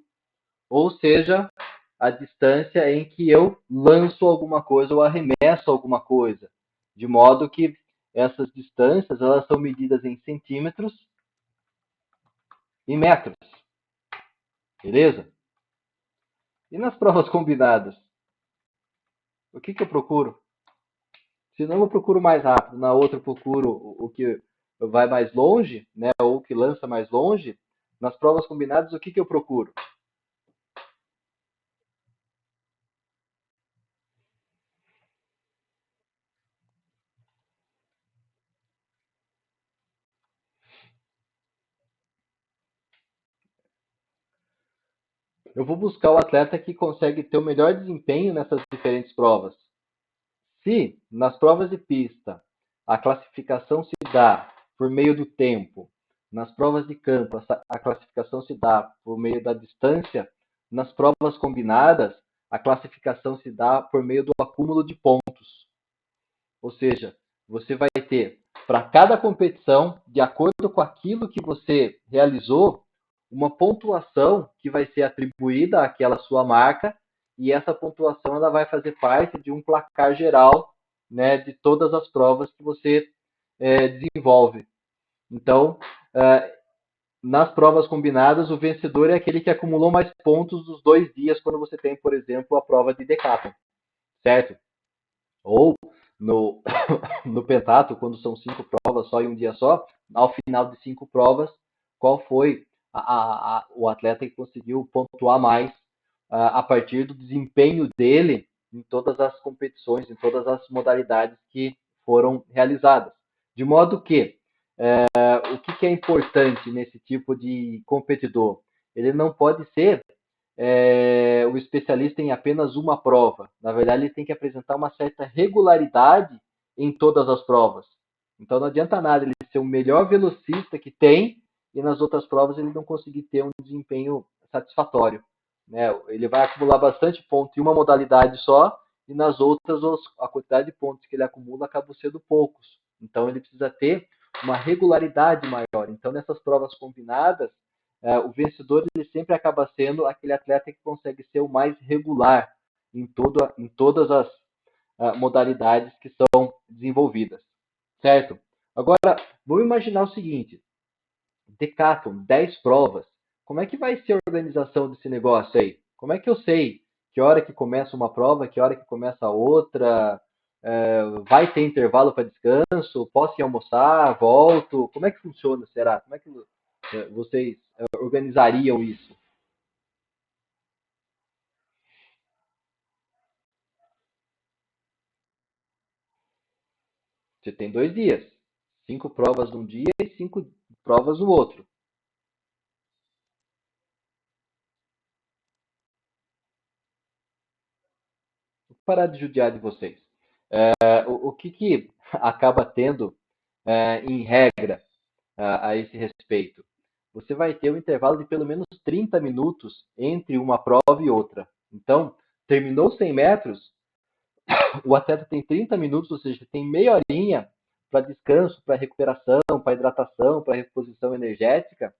ou seja, a distância em que eu lanço alguma coisa ou arremesso alguma coisa, de modo que essas distâncias elas são medidas em centímetros e metros, beleza? E nas provas combinadas, o que eu procuro? Se não, eu procuro mais rápido, na outra eu procuro o que vai mais longe, né, ou o que lança mais longe. Nas provas combinadas, o que eu procuro? Eu vou buscar o atleta que consegue ter o melhor desempenho nessas diferentes provas. Se nas provas de pista a classificação se dá por meio do tempo, nas provas de campo a classificação se dá por meio da distância, nas provas combinadas a classificação se dá por meio do acúmulo de pontos. Ou seja, você vai ter para cada competição, de acordo com aquilo que você realizou, uma pontuação que vai ser atribuída àquela sua marca, e essa pontuação ela vai fazer parte de um placar geral, né, de todas as provas que você desenvolve. Então, nas provas combinadas, o vencedor é aquele que acumulou mais pontos dos 2 dias, quando você tem, por exemplo, a prova de decathlon, certo? Ou no, no pentato, quando são 5 provas só em um dia só, ao final de 5 provas, qual foi o atleta que conseguiu pontuar mais a partir do desempenho dele em todas as competições, em todas as modalidades que foram realizadas. De modo que o que é importante nesse tipo de competidor? Ele não pode ser o especialista em apenas uma prova. Na verdade, ele tem que apresentar uma certa regularidade em todas as provas. Então, não adianta nada ele ser o melhor velocista que tem e nas outras provas ele não conseguir ter um desempenho satisfatório. Né? Ele vai acumular bastante ponto em uma modalidade só e nas outras a quantidade de pontos que ele acumula acaba sendo poucos. Então, ele precisa ter uma regularidade maior. Então, nessas provas combinadas, o vencedor ele sempre acaba sendo aquele atleta que consegue ser o mais regular em todas as modalidades que são desenvolvidas, certo? Agora, vamos imaginar o seguinte: Decathlon, 10 provas. Como é que vai ser a organização desse negócio aí? Como é que eu sei que hora que começa uma prova, que hora que começa a outra? Vai ter intervalo para descanso? Posso ir almoçar? Volto? Como é que funciona, será? Como é que vocês organizariam isso? Você tem 2 dias. 5 provas num dia e 5 provas no outro. Vou parar de judiar de vocês. O que acaba tendo em regra a esse respeito? Você vai ter um intervalo de pelo menos 30 minutos entre uma prova e outra. Então, terminou 100 metros, o atleta tem 30 minutos, ou seja, tem meia horinha para descanso, para recuperação, para hidratação, para reposição energética,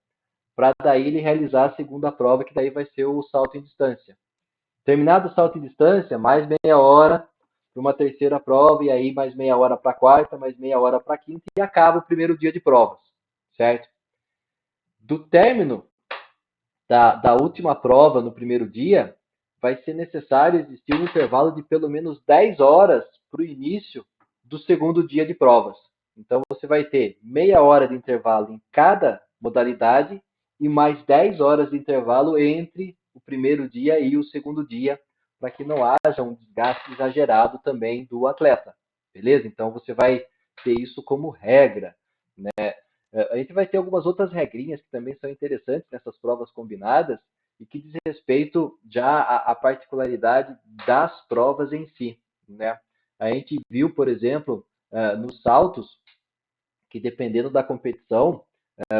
para daí ele realizar a segunda prova, que daí vai ser o salto em distância. Terminado o salto em distância, mais meia hora para uma terceira prova, e aí mais meia hora para a quarta, mais meia hora para a quinta, e acaba o primeiro dia de provas, certo? Do término da última prova no primeiro dia, vai ser necessário existir um intervalo de pelo menos 10 horas para o início do segundo dia de provas. Então, você vai ter meia hora de intervalo em cada modalidade e mais 10 horas de intervalo entre o primeiro dia e o segundo dia, para que não haja um desgaste exagerado também do atleta. Beleza? Então, você vai ter isso como regra, né? A gente vai ter algumas outras regrinhas que também são interessantes nessas provas combinadas e que diz respeito já à particularidade das provas em si, né? A gente viu, por exemplo, nos saltos, que dependendo da competição,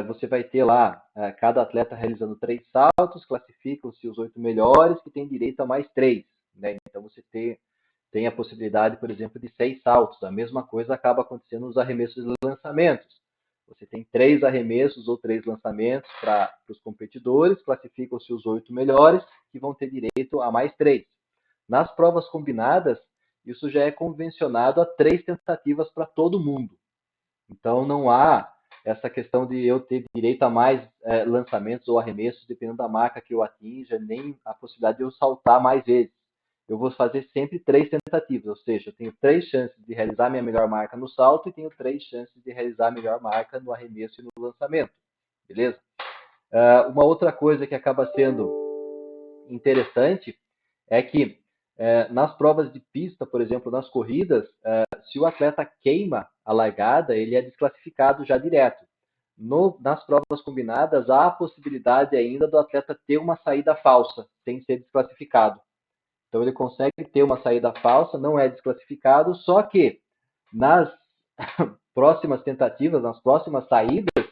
você vai ter lá cada atleta realizando 3 saltos, classificam-se os 8 melhores, que têm direito a mais 3, né? Então você tem a possibilidade, por exemplo, de 6 saltos. A mesma coisa acaba acontecendo nos arremessos e lançamentos. Você tem 3 arremessos ou 3 lançamentos para os competidores, classificam-se os 8 melhores, que vão ter direito a mais 3. Nas provas combinadas, isso já é convencionado a 3 tentativas para todo mundo. Então não há essa questão de eu ter direito a mais lançamentos ou arremessos, dependendo da marca que eu atinja, nem a possibilidade de eu saltar mais vezes. Eu vou fazer sempre 3 tentativas, ou seja, eu tenho 3 chances de realizar minha melhor marca no salto e tenho 3 chances de realizar a melhor marca no arremesso e no lançamento. Beleza? Uma outra coisa que acaba sendo interessante é que nas provas de pista, por exemplo, nas corridas, se o atleta queima a largada, ele é desclassificado já direto. Nas provas combinadas, há a possibilidade ainda do atleta ter uma saída falsa, sem ser desclassificado. Então ele consegue ter uma saída falsa, não é desclassificado, só que nas próximas tentativas, nas próximas saídas,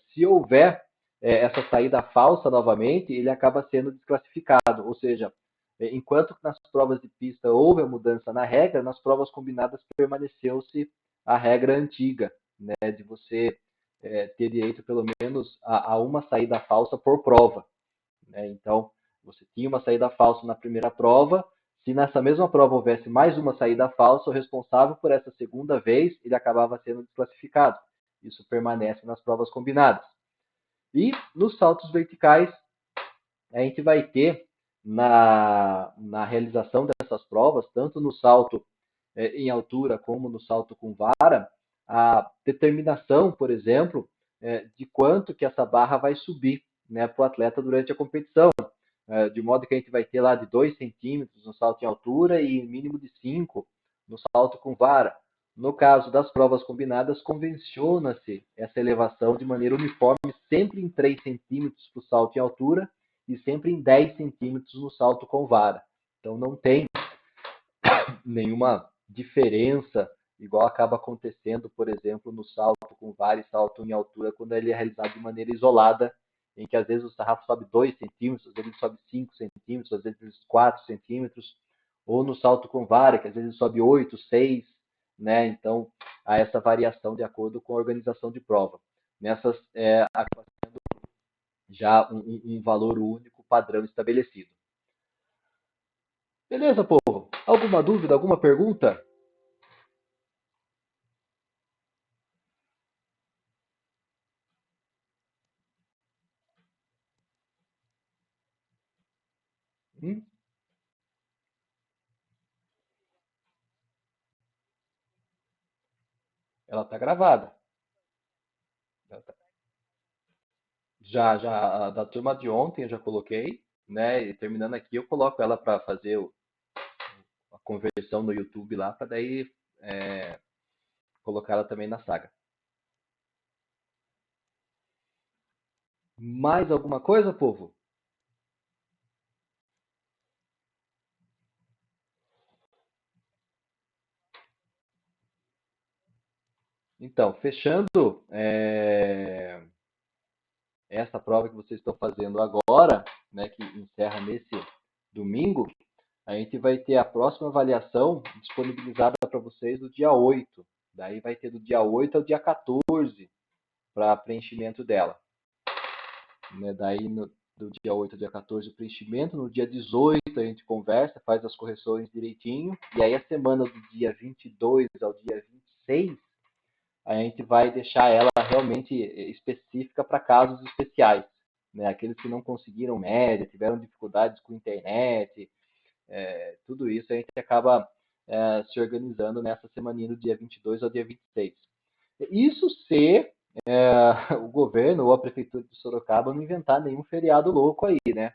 se houver essa saída falsa novamente, ele acaba sendo desclassificado. Ou seja, enquanto nas provas de pista houve a mudança na regra, nas provas combinadas permaneceu-se a regra antiga, né, de você ter direito pelo menos a uma saída falsa por prova. Né? Então, você tinha uma saída falsa na primeira prova, se nessa mesma prova houvesse mais uma saída falsa, o responsável por essa segunda vez, ele acabava sendo desclassificado. Isso permanece nas provas combinadas. E nos saltos verticais, a gente vai ter na realização dessas provas, tanto no salto em altura como no salto com vara, a determinação, por exemplo, de quanto que essa barra vai subir, né, para o atleta durante a competição. De modo que a gente vai ter lá de 2 centímetros no salto em altura e mínimo de 5 no salto com vara. No caso das provas combinadas, convenciona-se essa elevação de maneira uniforme, sempre em 3 centímetros para o salto em altura e sempre em 10 centímetros no salto com vara. Então não tem nenhuma diferença, igual acaba acontecendo, por exemplo, no salto com vara e salto em altura, quando ele é realizado de maneira isolada, em que às vezes o sarrafo sobe 2 centímetros, às vezes ele sobe 5 centímetros, às vezes 4 centímetros, ou no salto com vara, que às vezes sobe 8, 6, né? Então, há essa variação de acordo com a organização de prova. Nessas, acaba sendo já um valor único padrão estabelecido. Beleza, povo? Alguma dúvida, alguma pergunta? Ela está gravada. Já, a da turma de ontem eu já coloquei, né? E terminando aqui eu coloco ela para fazer a conversão no YouTube lá, para daí colocar ela também na saga. Mais alguma coisa, povo? Então, fechando essa prova que vocês estão fazendo agora, né, que encerra nesse domingo, a gente vai ter a próxima avaliação disponibilizada para vocês no dia 8. Daí vai ter do dia 8 ao dia 14 para preenchimento dela. Né? Daí do dia 8 ao dia 14 o preenchimento, no dia 18 a gente conversa, faz as correções direitinho, e aí a semana do dia 22 ao dia 26 a gente vai deixar ela realmente específica para casos especiais, né? Aqueles que não conseguiram média, tiveram dificuldades com internet, tudo isso a gente acaba se organizando nessa semaninha do dia 22 ao dia 26. Isso se o governo ou a prefeitura de Sorocaba não inventar nenhum feriado louco aí, né?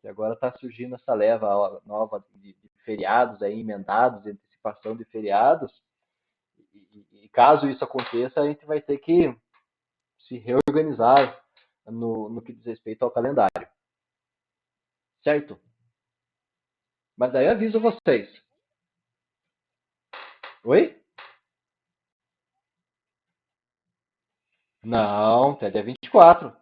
E agora está surgindo essa leva nova de feriados aí, emendados, de antecipação de feriados. E caso isso aconteça, a gente vai ter que se reorganizar no que diz respeito ao calendário. Certo? Mas daí eu aviso vocês. Oi? Não, até dia 24.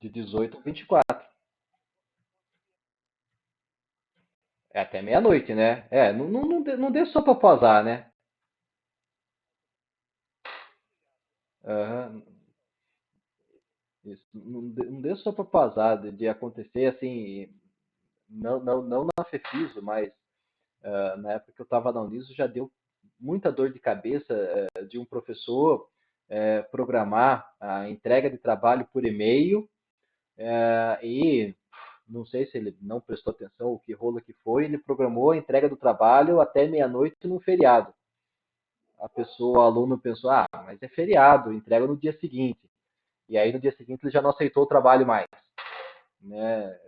De 18 a 24. É até meia-noite, né? Não dê só pra posar, né? Aham, isso. Não dê só pra posar de acontecer assim. Não na FEFISO, mas na época que eu estava na Uniso já deu muita dor de cabeça de um professor programar a entrega de trabalho por e-mail e não sei se ele não prestou atenção ou que rolo que foi, ele programou a entrega do trabalho até meia-noite no feriado. A pessoa, o aluno pensou, mas é feriado, entrega no dia seguinte. E aí no dia seguinte ele já não aceitou o trabalho mais, né?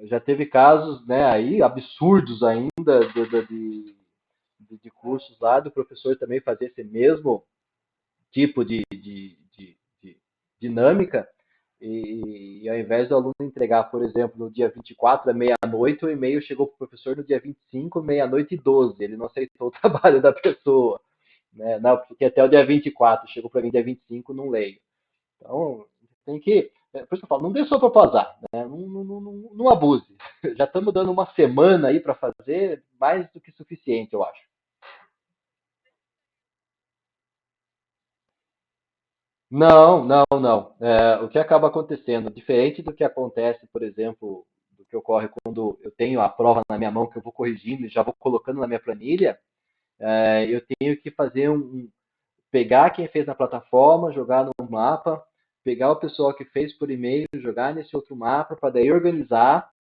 Já teve casos, né, aí absurdos ainda de cursos lá do professor também fazer esse mesmo tipo de dinâmica e ao invés do aluno entregar, por exemplo, no dia 24 à meia-noite, o e-mail chegou para o professor no dia 25, meia-noite e 12. Ele não aceitou o trabalho da pessoa. Né? Não, porque até o dia 24, chegou para mim dia 25, não leio. Então, tem que. Por isso que eu falo, não dê só para posar, né? Não abuse. Já estamos dando uma semana aí para fazer, mais do que suficiente, eu acho. Não, não, não. O que acaba acontecendo, diferente do que acontece, por exemplo, do que ocorre quando eu tenho a prova na minha mão que eu vou corrigindo e já vou colocando na minha planilha, eu tenho que fazer pegar quem fez na plataforma, jogar no mapa, pegar o pessoal que fez por e-mail, jogar nesse outro mapa para daí organizar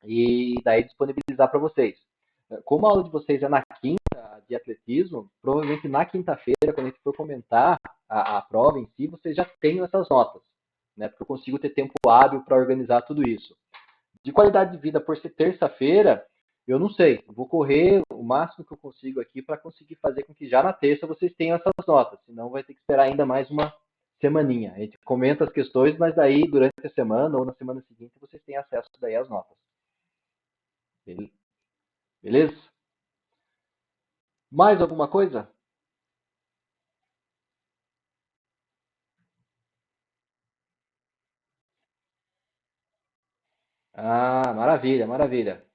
e daí disponibilizar para vocês. Como a aula de vocês é na quinta de atletismo, provavelmente na quinta-feira, quando a gente for comentar a prova em si, vocês já tenham essas notas, né? Porque eu consigo ter tempo hábil para organizar tudo isso. De qualidade de vida, por ser terça-feira, eu não sei. Eu vou correr o máximo que eu consigo aqui para conseguir fazer com que já na terça vocês tenham essas notas. Senão vai ter que esperar ainda mais uma semaninha. A gente comenta as questões, mas daí durante a semana ou na semana seguinte vocês têm acesso daí às notas. Beleza? Mais alguma coisa? Ah, maravilha, maravilha.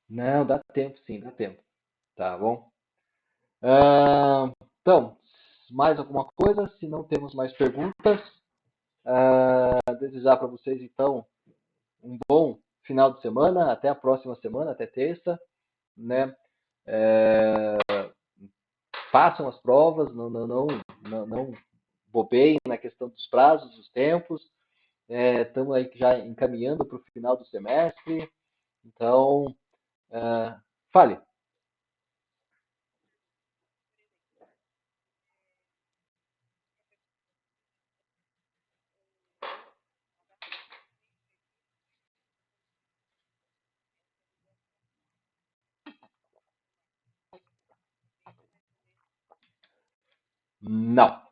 Não, dá tempo sim, dá tempo. Tá bom? Então, mais alguma coisa? Se não temos mais perguntas, desejar para vocês então um bom final de semana, até a próxima semana, até terça, né? É, façam as provas, não bobeiem na questão dos prazos, dos tempos. Estamos aí já encaminhando para o final do semestre, então fale. Não.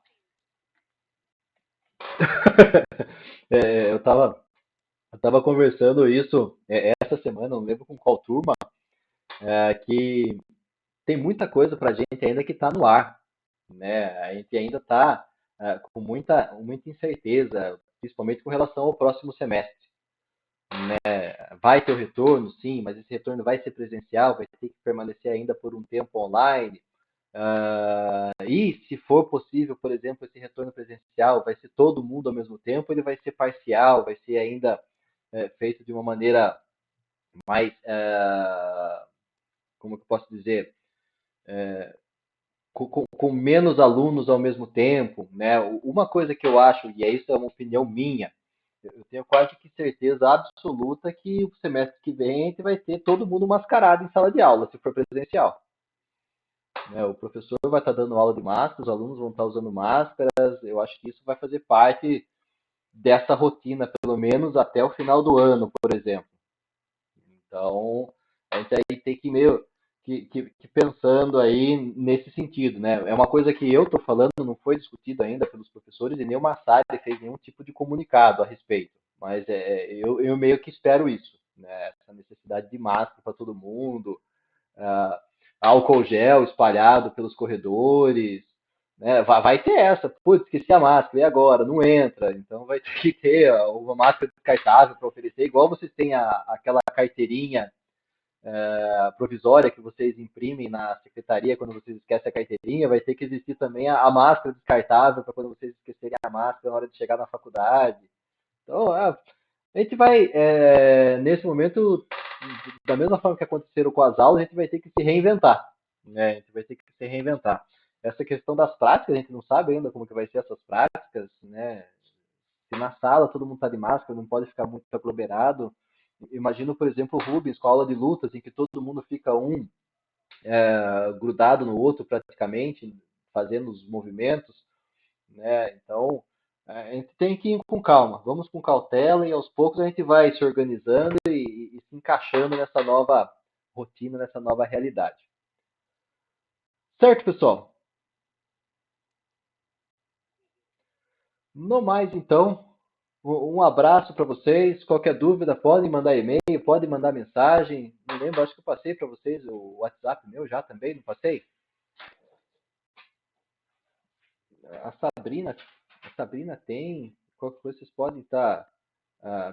Eu estava conversando isso essa semana, não lembro com qual turma, que tem muita coisa para a gente ainda que está no ar, né? A gente ainda está com muita incerteza, principalmente com relação ao próximo semestre. Vai ter o retorno, sim, mas esse retorno vai ser presencial, vai ter que permanecer ainda por um tempo online. E se for possível, por exemplo, esse retorno presencial vai ser todo mundo ao mesmo tempo, ele vai ser parcial, vai ser ainda feito de uma maneira mais, como que eu posso dizer, com menos alunos ao mesmo tempo, né? Uma coisa que eu acho, e isso é uma opinião minha, eu tenho quase que certeza absoluta que o semestre que vem a gente vai ter todo mundo mascarado em sala de aula, se for presencial. Né? O professor vai estar dando aula de máscara, os alunos vão estar usando máscaras. Eu acho que isso vai fazer parte dessa rotina, pelo menos até o final do ano, por exemplo. Então, a gente aí tem que meio que pensando aí nesse sentido, né? É uma coisa que eu estou falando, não foi discutido ainda pelos professores e nem o Massari fez nenhum tipo de comunicado a respeito. Mas eu meio que espero isso, né? Essa necessidade de máscara para todo mundo, uh, álcool gel espalhado pelos corredores, né? Vai ter essa, putz, esqueci a máscara, e agora? Não entra. Então vai ter que ter uma máscara descartável para oferecer, igual vocês têm aquela carteirinha provisória que vocês imprimem na secretaria quando vocês esquecem a carteirinha, vai ter que existir também a máscara descartável para quando vocês esquecerem a máscara na hora de chegar na faculdade. Então, a gente vai, nesse momento, da mesma forma que aconteceram com as aulas, a gente vai ter que se reinventar. Né? A gente vai ter que se reinventar. Essa questão das práticas, a gente não sabe ainda como que vai ser essas práticas, né? Se na sala todo mundo está de máscara, não pode ficar muito aglomerado. Imagino, por exemplo, o Rubens com a aula de lutas, em que todo mundo fica grudado no outro praticamente, fazendo os movimentos, né? Então, a gente tem que ir com calma, vamos com cautela e aos poucos a gente vai se organizando e se encaixando nessa nova rotina, nessa nova realidade. Certo, pessoal? No mais, então, um abraço para vocês. Qualquer dúvida, podem mandar e-mail, podem mandar mensagem. Não lembro, acho que eu passei para vocês o WhatsApp meu já também, não passei? A Sabrina, a Sabrina tem. Qualquer coisa vocês podem estar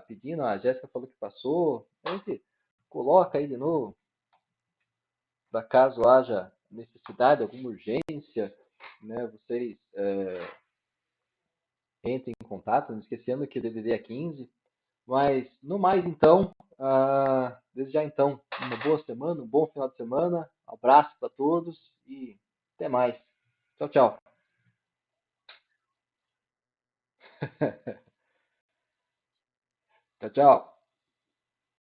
pedindo. A Jéssica falou que passou. A gente coloca aí de novo, para caso haja necessidade, alguma urgência, né? Vocês entrem em contato, não esquecendo que o DDD é 15. Mas, no mais, então, desde já, então, uma boa semana, um bom final de semana. Abraço para todos e até mais. Tchau, tchau. Tchau, tchau.